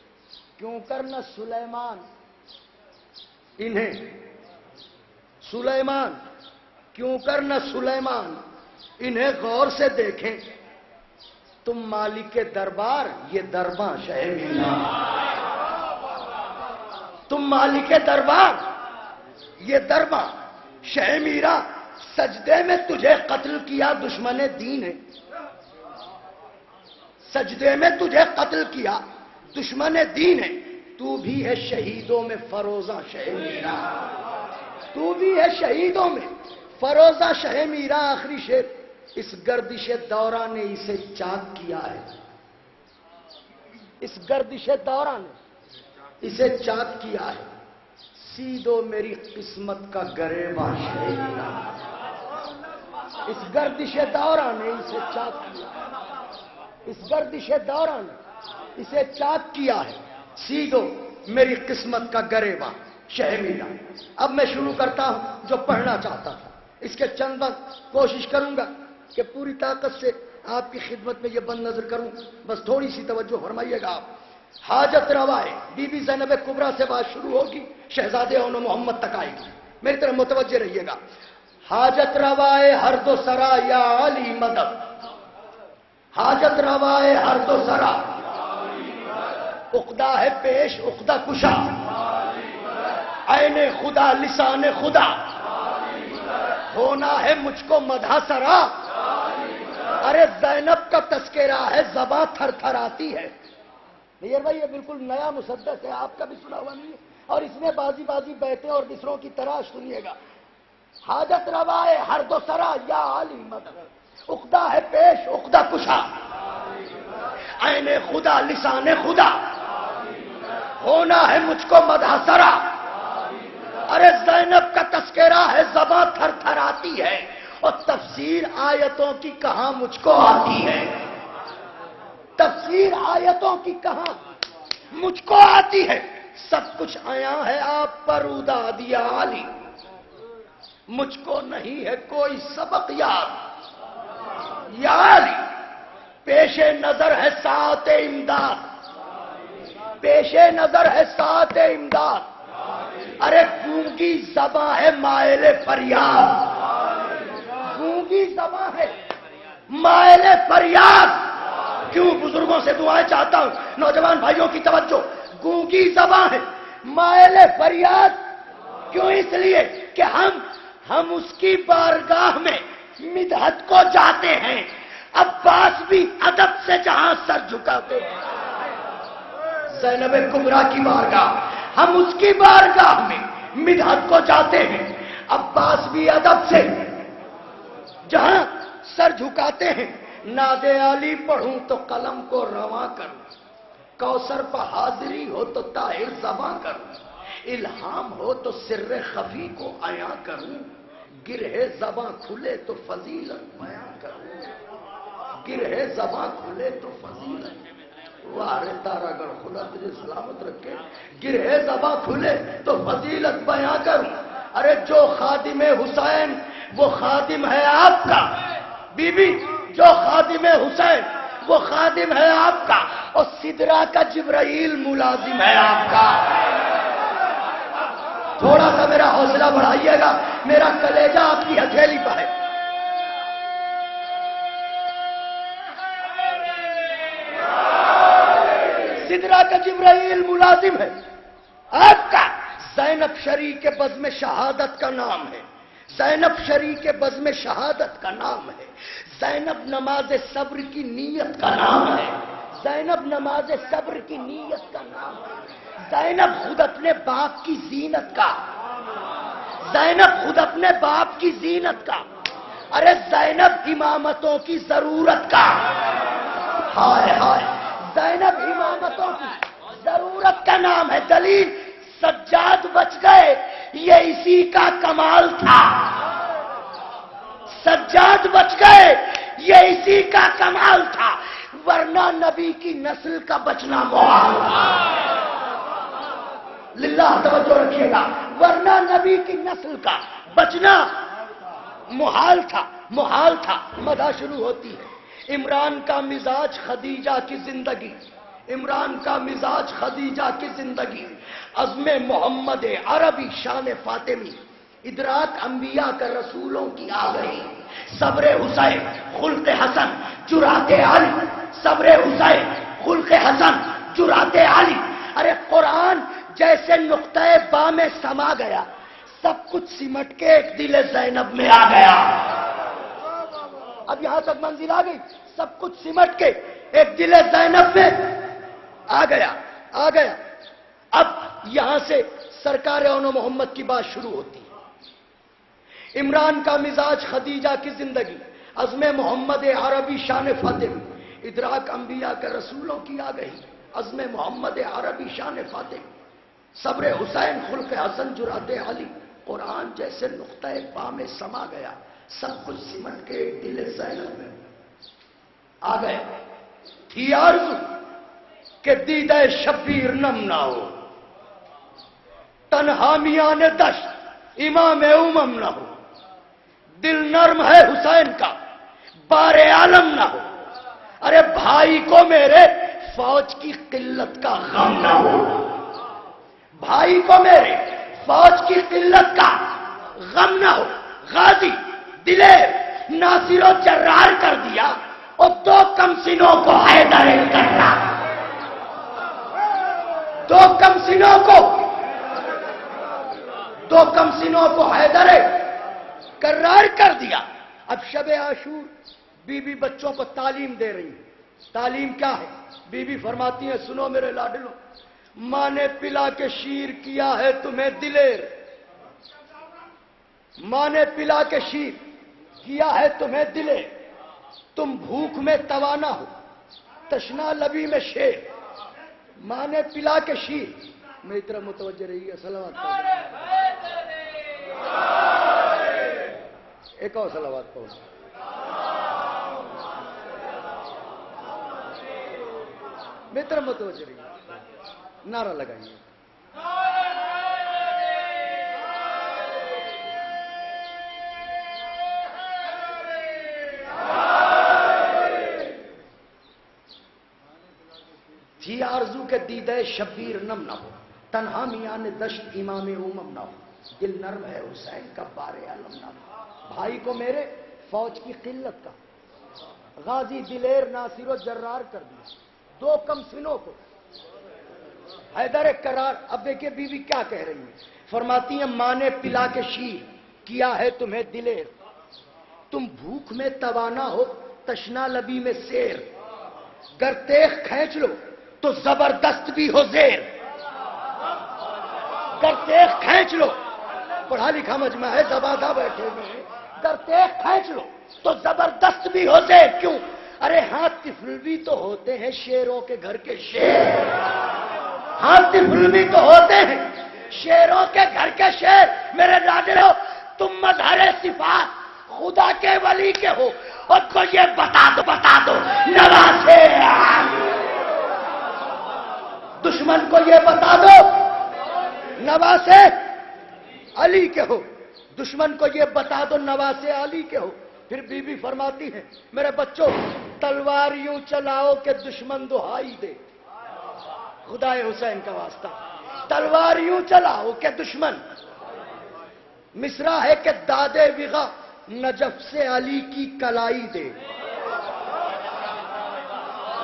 کیوں کر نہ سلیمان انہیں، سلیمان کیوں کر نہ سلیمان انہیں غور سے دیکھیں، تم مالک دربار یہ درباں شہ میرا، تم مالک دربار یہ درباں شہ میرا۔ سجدے میں تجھے قتل کیا دشمن دین ہے، سجدے میں تجھے قتل کیا دشمن دین ہے، تو بھی ہے شہیدوں میں فروزہ شہ میرا، تو بھی ہے شہیدوں میں فروزہ شہ میرا۔ آخری شعر، اس گردش دورہ نے اسے چاک کیا ہے، اس گردش دورہ نے اسے چاک کیا ہے، سیدھو میری قسمت کا گریباں شہ میرا، اس گردش دورہ نے اسے چاک کیا، اس گردش دورہ نے اسے چاک کیا ہے، سیدھو میری قسمت کا گریباں شہمیدہ۔ اب میں شروع کرتا ہوں جو پڑھنا چاہتا تھا، اس کے چند وقت کوشش کروں گا کہ پوری طاقت سے آپ کی خدمت میں یہ بند نظر کروں، بس تھوڑی سی توجہ فرمائیے گا آپ۔ حاجت روائے بی بی زینب کبریٰ سے بات شروع ہوگی، شہزادے اون محمد تک آئے گی، میری طرف متوجہ رہیے گا۔ حاجت روائے ہر دو سرا یا علی مدد، حاجت روائے ہر دو سرا، عقدہ ہے پیش عقدہ کشا، عین خدا لسان خدا، ہونا ہے مجھ کو مدح سرا۔ ارے زینب کا تذکرہ ہے زباں تھر تھر آتی ہے۔ نیر بھائی یہ بالکل نیا مسدس ہے، آپ کا بھی سنا ہوا نہیں ہے، اور اس میں بازی بازی بیٹھے اور بسروں کی تراش سنیے گا۔ حاجت روائے ہر دو سرا یا علی مدد، عقدہ ہے پیش عقدہ کشا، عین خدا لسان خدا، ہونا ہے مجھ کو مدح سرا۔ ارے زینب کا تذکرہ ہے زباں تھر تھر آتی ہے، اور تفسیر آیتوں کی کہاں مجھ کو آتی ہے، تفسیر آیتوں کی کہاں مجھ کو آتی ہے۔ سب کچھ آیا ہے آپ پر اوداد یا علی، مجھ کو نہیں ہے کوئی سبق یاد یا علی۔ پیش نظر ہے ساعت امداد، پیش نظر ہے ساعت امداد، ارے گونگی زباں ہے مائل فریاد، گونگی زباں ہے مائل فریاد۔ کیوں بزرگوں سے دعائیں چاہتا ہوں، نوجوان بھائیوں کی توجہ، گونگی زباں ہے مائل فریاد۔ کیوں؟ اس لیے کہ ہم اس کی بارگاہ میں مدحت کو جاتے ہیں، عباس بھی ادب سے جہاں سر جھکاتے ہیں۔ زینب کبریٰ کی بارگاہ، ہم اس کی بارگاہ میں مدحت کو جاتے ہیں، عباس بھی ادب سے جہاں سر جھکاتے ہیں۔ ناد علی پڑھوں تو قلم کو رواں کروں، کوثر پہ حاضری ہو تو طاہر زباں کروں، الہام ہو تو سر خفی کو عیاں کروں، گرہ زباں کھلے تو فضیلت بیاں کروں، گرہ زباں کھلے تو فضیلت، وار تارا گڑھ خدا تجھے سلامت رکھے، گرہ زباں کھلے تو فضیلت بیاں کروں۔ ارے جو خادم حسین وہ خادم ہے آپ کا، بی بی جو خادم حسین وہ خادم ہے آپ کا، اور سدرا کا جبرائیل ملازم ہے آپ کا۔ تھوڑا سا میرا حوصلہ بڑھائیے گا، میرا کلیجہ آپ کی ہتھیلی پر ہے۔ سدرا کا جبرائیل ملازم ہے آپ کا۔ زینب شریع کے بزم شہادت کا نام ہے، زینب شریع کے بزم شہادت کا نام ہے، زینب نماز صبر کی نیت کا نام ہے، زینب نماز صبر کی نیت کا نام ہے، زینب خود اپنے باپ کی زینت کا، زینب خود اپنے باپ کی زینت کا، ارے زینب امامتوں کی ضرورت کا، ہائے ہائے زینب امامتوں کی ضرورت کا نام ہے۔ دلیل سجاد بچ گئے، یہ اسی کا کمال تھا، سجاد بچ گئے یہ اسی کا کمال تھا، ورنہ نبی کی نسل کا بچنا محال تھا۔ للہ توجہ رکھیے گا، ورنہ نبی کی نسل کا بچنا محال تھا، محال تھا۔ مدح شروع ہوتی ہے۔ عمران کا مزاج خدیجہ کی زندگی، عمران کا مزاج خدیجہ کی زندگی، عزم محمد عربی شان فاطمی، ادراک انبیاء کا رسولوں کی آ گئی، صبر حسین خلق حسن جرات علی، صبر حسین خلق حسن جرات علی۔ ارے قرآن جیسے نقطہ با میں سما گیا، سب کچھ سمٹ کے ایک دل زینب میں آ گیا۔ اب یہاں تک منزل آ گئی، سب کچھ سمٹ کے ایک دل زینب میں آ گیا، آ گیا۔ اب یہاں سے سرکار اون محمد کی بات شروع ہوتی ہے۔ عمران کا مزاج خدیجہ کی زندگی، عزم محمد عربی شان فاطمی، ادراک انبیاء کے رسولوں کی آ گئی، عزم محمد عربی شان فاطمی، صبر حسین خلق حسن جرات علی۔ قرآن جیسے نقطہ با میں سما گیا، سب کچھ سمٹ کے ایک دل زینب میں آ گئے۔ تھی آرزو کہ دیدہ شبیر نم نہ ہو، تنہا میان دشت امام امم نہ ہو، دل نرم ہے حسین کا بار عالم نہ ہو، ارے بھائی کو میرے فوج کی قلت کا غم نہ ہو، بھائی کو میرے فوج کی قلت کا غم نہ ہو، غازی دلیر ناصر و جرار کر دیا اور دو کمسنوں کو حیدر کرار، دو کمسنوں کو حیدر کرار کر دیا۔ اب شب عاشور بی بی بچوں کو تعلیم دے رہی ہیں۔ تعلیم کیا ہے؟ بی بی فرماتی ہیں سنو میرے لاڈلو، ماں نے پلا کے شیر کیا ہے تمہیں دلیر، ماں نے پلا کے شیر کیا ہے تمہیں دلیر، تم بھوک میں توانا ہو تشنا لبی میں شیر، ماں نے پلا کے شیر، میری طرف متوجہ رہی ہے، صلوات پڑھو، ایک اور صلوات پڑھو، میری طرف متوجہ رہی ہے، نعرہ لگائیے۔ تھی آرزو کے دیدے شبیر نم نہ ہو، تنہا میان دشت امام امم نہ ہو، دل نرم ہے حسین کا بار عالم نہ ہو، بھائی کو میرے فوج کی قلت کا غازی دلیر ناصر و جرار کر دیا، دو کمسنوں کو حیدر کرار۔ اب دیکھیے بی بی کیا کہہ رہی ہے، فرماتی ہیں ماں نے پلا کے شیر کیا ہے تمہیں دلیر، تم بھوک میں توانا ہو تشنا لبی میں سیر، گر تیغ کھینچ لو تو زبردست بھی ہو زیر، گر تیغ کھینچ لو، پڑھا لکھا مجمع ہے زبادہ بیٹھے ہوئے، گر تیغ کھینچ لو تو زبردست بھی ہو زیر، کیوں؟ ارے ہاں طفل بھی تو ہوتے ہیں شیروں کے گھر کے شیر، ہاں طفل بھی تو ہوتے ہیں شیروں کے گھر کے شیر، میرے لاڈلو تم مظہر صفات خدا کے ولی کے ہو، اور کو یہ بتا دو نواسے دشمن کو یہ بتا دو نواسے علی کے ہو، دشمن کو یہ بتا دو نواسے علی کے ہو۔ پھر بی بی فرماتی ہیں میرے بچوں تلوار یوں چلاؤ کہ دشمن دہائی دے، خدا حسین کا واسطہ، تلوار یوں چلاؤ کہ دشمن، مصرع ہے کہ دادے وغا نجف سے علی کی کلائی دے،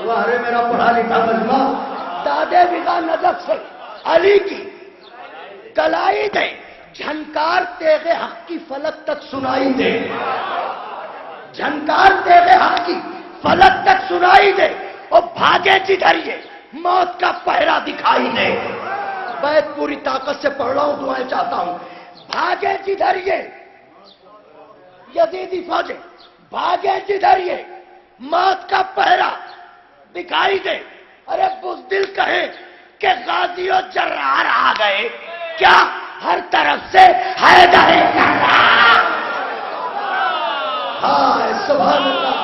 وارے میرا پڑھا لکھا مجمع، دادے وغا نجف سے علی کی کلائی دے، جھنکار تیغ حق کی فلک تک سنائی دے، جھنکار تیغ حق کی فلک تک سنائی دے، اور بھاگے جدھر یہ موت کا پہرا دکھائی دے، بیت پوری طاقت سے پڑھ رہا ہوں، دعائیں چاہتا ہوں، بھاگے جدھر یہ یزیدی فوجیں، بھاگے جدھر یہ موت کا پہرا دکھائی دے، ارے بزدل کہیں کہ غازی و جرار آ گئے، کیا ہر طرف سے حیدر کرار، ہائے سبحان اللہ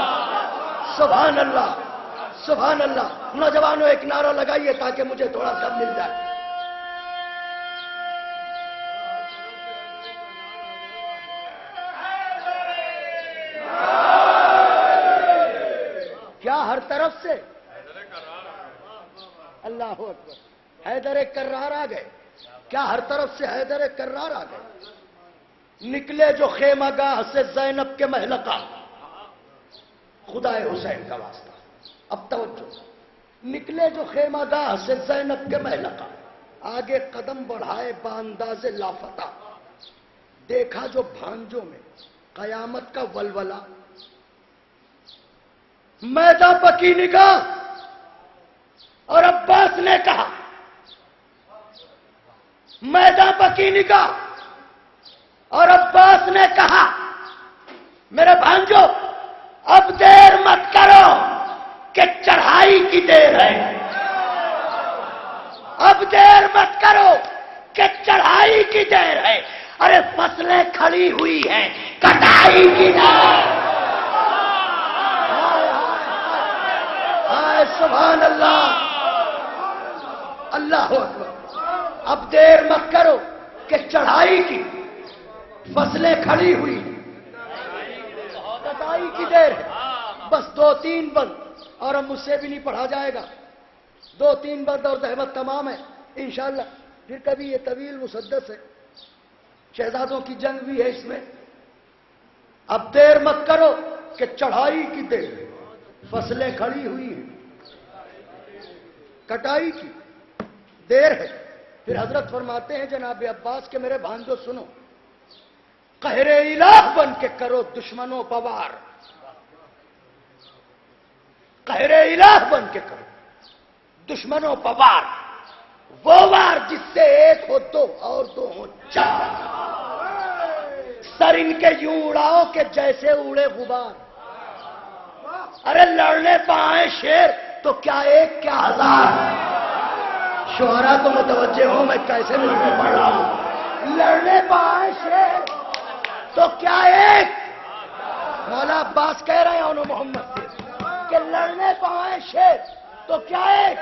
سبحان اللہ سبحان اللہ۔ نوجوانوں ایک نعرہ لگائیے تاکہ مجھے تھوڑا سا مل جائے۔ کیا ہر طرف سے اللہ اکبر حیدر کرار آ گئے، کیا ہر طرف سے حیدر کرار آ گئے، نکلے جو خیمہ گاہ سے زینب کے محلقہ، خدا حسین کا واسطہ، اب توجہ، نکلے جو خیمہ گاہ سے زینب کے محلقہ، آگے قدم بڑھائے بانداز لافتہ، دیکھا جو بھانجوں میں قیامت کا ولولہ، میداں پکی نگاہ اور عباس نے کہا، میداں پکی نگاہ اور عباس نے کہا میرے بھانجو اب دیر مت کرو کہ چڑھائی کی دیر ہے، اب دیر مت کرو کہ چڑھائی کی دیر ہے، ارے فصلیں کھڑی ہوئی ہیں کٹائی کی دیر، ہائے سبحان اللہ اللہ اکبر، اب دیر مت کرو کہ چڑھائی کی فصلیں کھڑی ہوئی، کٹائی کی دیر ہے. بس 2-3 بند، اور اب مجھ سے بھی نہیں پڑھا جائے گا. 2-3 بند اور زحمت تمام ہے انشاءاللہ. پھر کبھی یہ طویل مسدس ہے، شہزادوں کی جنگ بھی ہے اس میں. اب دیر مت کرو کہ چڑھائی کی دیر ہے، فصلیں کھڑی ہوئی ہیں، کٹائی کی دیر ہے. پھر حضرت فرماتے ہیں جناب عباس کے میرے بھانجو سنو، قہر الہ بن کے کرو دشمنوں پر وار، قہر الہ بن کے کرو دشمنوں پر وار، وہ وار جس سے ایک ہو 2 اور 2 ہو 4، سر ان کے یوں اڑاؤ کہ جیسے اڑے غبار. ارے لڑنے پائے شیر تو کیا ایک کیا ہزار. شعرا تو متوجہ ہوں میں کیسے مجھے پڑھ رہا ہوں. لڑنے پائے شیر تو کیا ایک، مولا عباس کہہ رہے ہیں انہوں محمد سے کہ لڑنے پائے شیر تو کیا ایک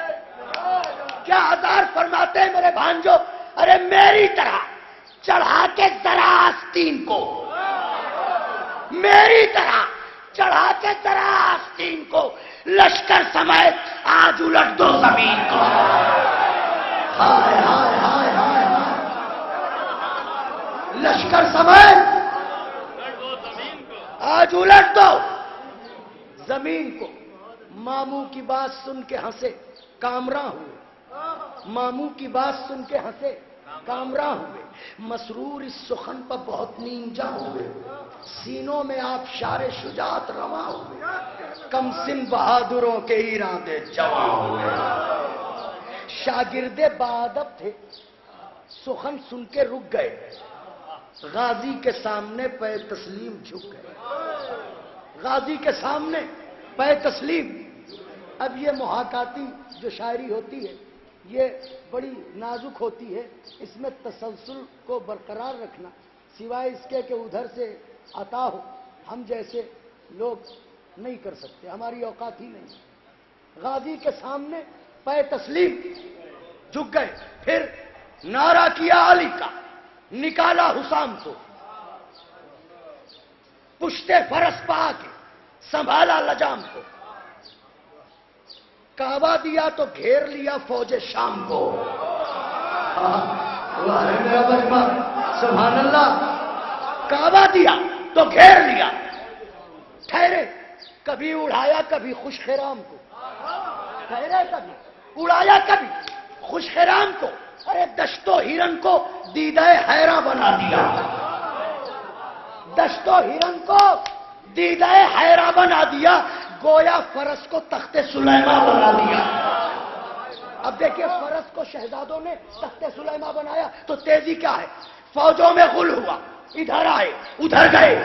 کیا ہزار. فرماتے ہیں میرے بھانجو، ارے میری طرح چڑھا کے ذرا آستین کو، میری طرح چڑھا کے ذرا آستین کو، لشکر سمیت آج الٹ دو زمین کو. ہائے ہائے ہائے ہائے ہائے، لشکر سمیت آج الٹ دو زمین کو. ماموں کی بات سن کے ہنسے کامراں ہوئے، ماموں کی بات سن کے ہنسے کامراں ہوئے، مسرور اس سخن پر بہت نینجا ہوئے، سینوں میں آپ شار شجاعت رواں ہوئے، کم سن بہادروں کے ارادے جواں ہوئے. شاگرد بادب تھے، سخن سن کے رک گئے، غازی کے سامنے پے تسلیم جھک گئے، غازی کے سامنے پے تسلیم. اب یہ محاکاتی جو شاعری ہوتی ہے یہ بڑی نازک ہوتی ہے، اس میں تسلسل کو برقرار رکھنا سوائے اس کے کہ ادھر سے عطا ہو ہم جیسے لوگ نہیں کر سکتے، ہماری اوقات ہی نہیں. غازی کے سامنے پے تسلیم جھک گئے، پھر نعرہ کیا علی کا، نکالا حسام کو، پشتے فرس پا کے سنبھالا لجام کو، کعبہ دیا تو گھیر لیا فوج شام کو. سبحان اللہ. کعبہ دیا تو گھیر لیا، ٹھہرے کبھی اڑایا کبھی خوش خرام کو، ٹھہرے کبھی اڑایا کبھی خوش خرام کو. ارے دشت و ہرن کو دیدہ حیراں بنا دیا، دشت و ہرن کو دیدہ حیراں بنا دیا، گویا فرس کو تخت سلیماں بنا دیا. اب دیکھیے فرس کو شہزادوں نے تخت سلیماں بنایا تو تیزی کیا ہے، فوجوں میں غل ہوا، ادھر آئے ادھر گئے.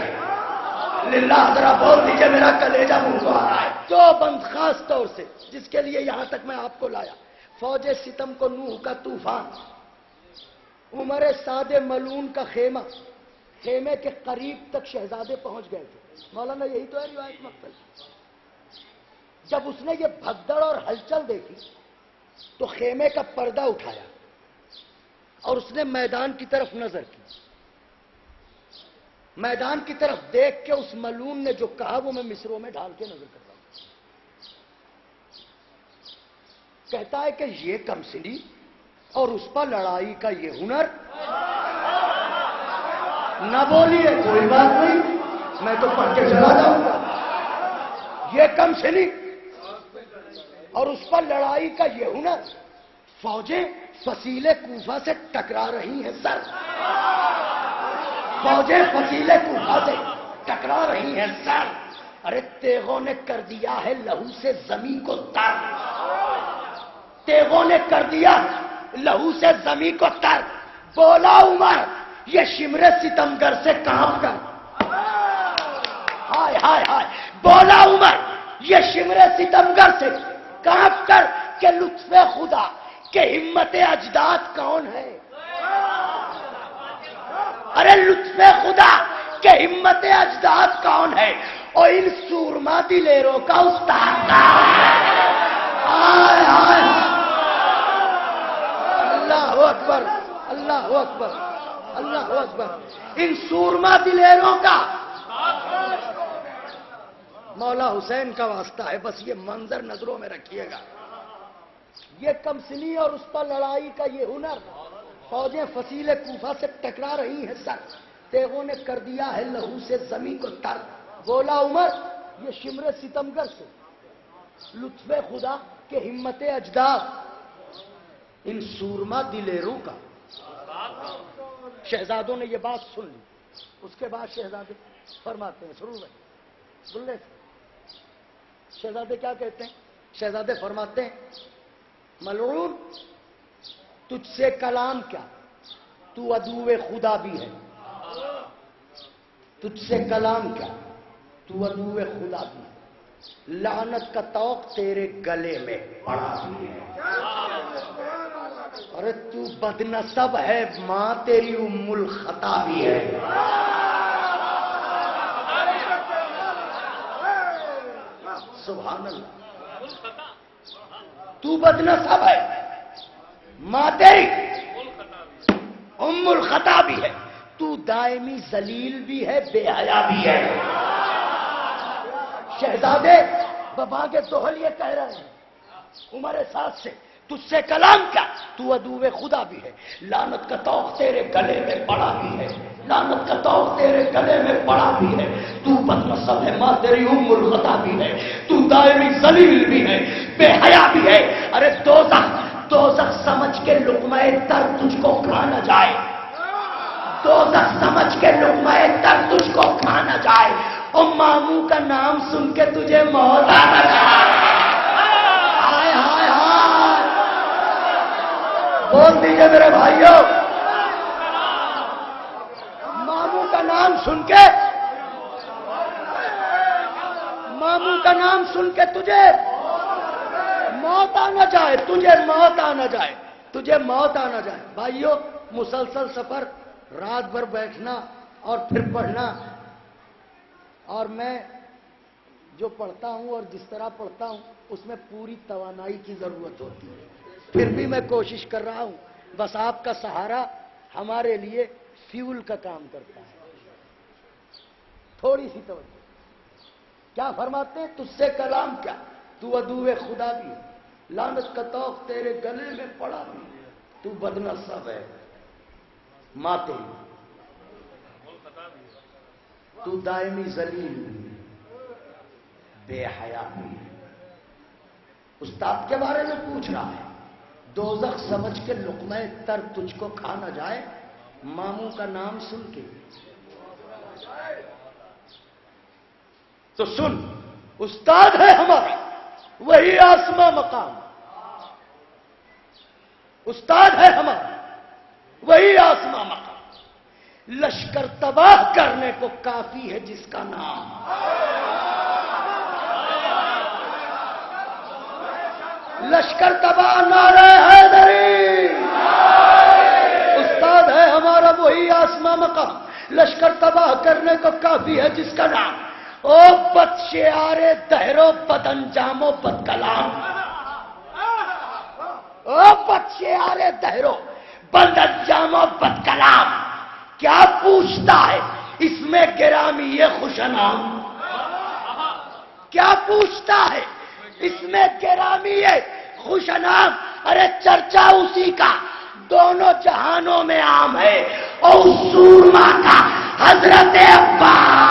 للہ ذرا بول دیجئے میرا کلیجہ منہ کو آ رہا ہے. جو بند خاص طور سے جس کے لیے یہاں تک میں آپ کو لایا، فوج ستم کو نوح کا طوفان، عمر سعد ملعون کا خیمہ، خیمے کے قریب تک شہزادے پہنچ گئے تھے. مولانا یہی تو ہے روایت مقتل. جب اس نے یہ بھگدڑ اور ہلچل دیکھی تو خیمے کا پردہ اٹھایا اور اس نے میدان کی طرف نظر کی. میدان کی طرف دیکھ کے اس ملعون نے جو کہا وہ میں مصروں میں ڈھال کے نظر کرتا ہوں. کہتا ہے کہ یہ کمسلی اور اس پر لڑائی کا یہ ہنر. نہ بولیے کوئی بات نہیں، میں تو پڑھ کے چلا جاؤں گا. یہ کمسلی اور اس پر لڑائی کا یہ ہنر، فوجیں فصیل کوفہ سے ٹکرا رہی ہیں سر، فوجیں فصیل کوفہ سے ٹکرا رہی ہیں سر. ارے تیغوں نے کر دیا ہے لہو سے زمین کو تر، تیغوں نے کر دیا لہو سے زمین کو تر. بولا عمر یہ شمر ستمگر سے کانپ کر، ہائے ہائے ہائے. بولا عمر یہ شمر ستمگر سے کانپ کر کہ لطف خدا کہ ہمت اجداد کون ہے. ارے لطف خدا کہ ہمت اجداد کون ہے، اور ان سورما دلیروں کا استاد کون ہے. ہائے ہائے. اللہ اکبر اللہ اکبر. اللہ اکبر. ان سورما دلیروں کا مولا حسین کا واسطہ ہے. بس یہ منظر نظروں میں رکھیے گا. یہ کمسنی اور اس پر لڑائی کا یہ ہنر. فوجیں فصیل کوفہ سے ٹکرا رہی ہیں سر. تیغوں نے کر دیا ہے لہو سے زمین کو تر. بولا عمر یہ شمر ستمگر سے لطف خدا کے ہمت اجداد. ان سورما دلیروں کا. شہزادوں نے یہ بات سن لی. اس کے بعد شہزادے فرماتے ہیں سرور بھائی بلے سے. شہزادے کیا کہتے ہیں؟ شہزادے فرماتے ہیں ملعون تجھ سے کلام کیا، تو عدو خدا بھی ہے. تجھ سے کلام کیا، تو عدو خدا بھی ہے. لعنت کا طوق تیرے گلے میں پڑا بھی ہے. ارے تو بدنسب ہے، ماں تیری ام الخطا بھی ہے. سبحان اللہ. تو بدنسب ہے، ماں تیری ام الخطا بھی ہے. تو دائمی ذلیل بھی ہے، بے حیا بھی ہے. شہزادے بابا کے دوہل یہ کہہ رہے ہیں عمر ساتھ سے تجھ سے کلام کیا، تو عدو خدا بھی ہے. لعنت کا طوق تیرے گلے میں پڑا بھی ہے. لعنت کا طوق تیرے گلے میں پڑا بھی ہے. تو بدنسب ہے، ماں تیری ام الخطا بھی ہے. تو دائمی ذلیل بھی ہے، بے حیا بھی ہے. ارے دوزخ سمجھ کے لقمہ تر تجھ کو کھا نہ جائے. دوزخ سمجھ کے لقمہ تر تجھ کو کھا نہ جائے. اور ماموں کا نام سن کے تجھے موت آ نہ جائے. ہائے ہائے ہائے. بول دیجئے میرے بھائیوں، ماموں کا نام سن کے، ماموں کا نام سن کے تجھے موت آ نہ جائے. تجھے موت آ نہ جائے. تجھے موت آ نہ جائے. بھائیوں مسلسل سفر، رات بھر بیٹھنا اور پھر پڑھنا. اور میں جو پڑھتا ہوں اور جس طرح پڑھتا ہوں اس میں پوری توانائی کی ضرورت ہوتی ہے. پھر بھی میں کوشش کر رہا ہوں. بس آپ کا سہارا ہمارے لیے فیول کا کام کرتا ہے. تھوڑی سی توجہ. کیا فرماتے ہیں؟ تجھ سے کلام کیا، تو عدو خدا بھی ہے. لعنت کا طوق تیرے گلے میں پڑا بھی ہے. تو بدنسب ہے، ماں تیری تو دائمی ذلیل بے حیا بھی. استاد کے بارے میں پوچھ رہا ہے. دوزخ سمجھ کے لقمہ تر تجھ کو کھا نہ جائے. ماموں کا نام سن کے تو سن، استاد ہے ہمارا وہی آسماں مقام. استاد ہے ہمارا وہی آسماں مقام. لشکر تباہ کرنے کو کافی ہے جس کا نام. لشکر تباہ نعرہ حیدری. استاد ہے ہمارا وہی آسماں مقام. لشکر تباہ کرنے کو کافی ہے جس کا نام. او بد شعار دہرو بد انجام و بد کلام. او بد شعار دہرو بد انجام و بد کلام. کیا پوچھتا ہے اس میں گرامی یہ خوش نام. کیا پوچھتا ہے اس میں گرامی یہ خوش نام. ارے چرچا اسی کا دونوں جہانوں میں عام ہے. اور سورما کا حضرت عباس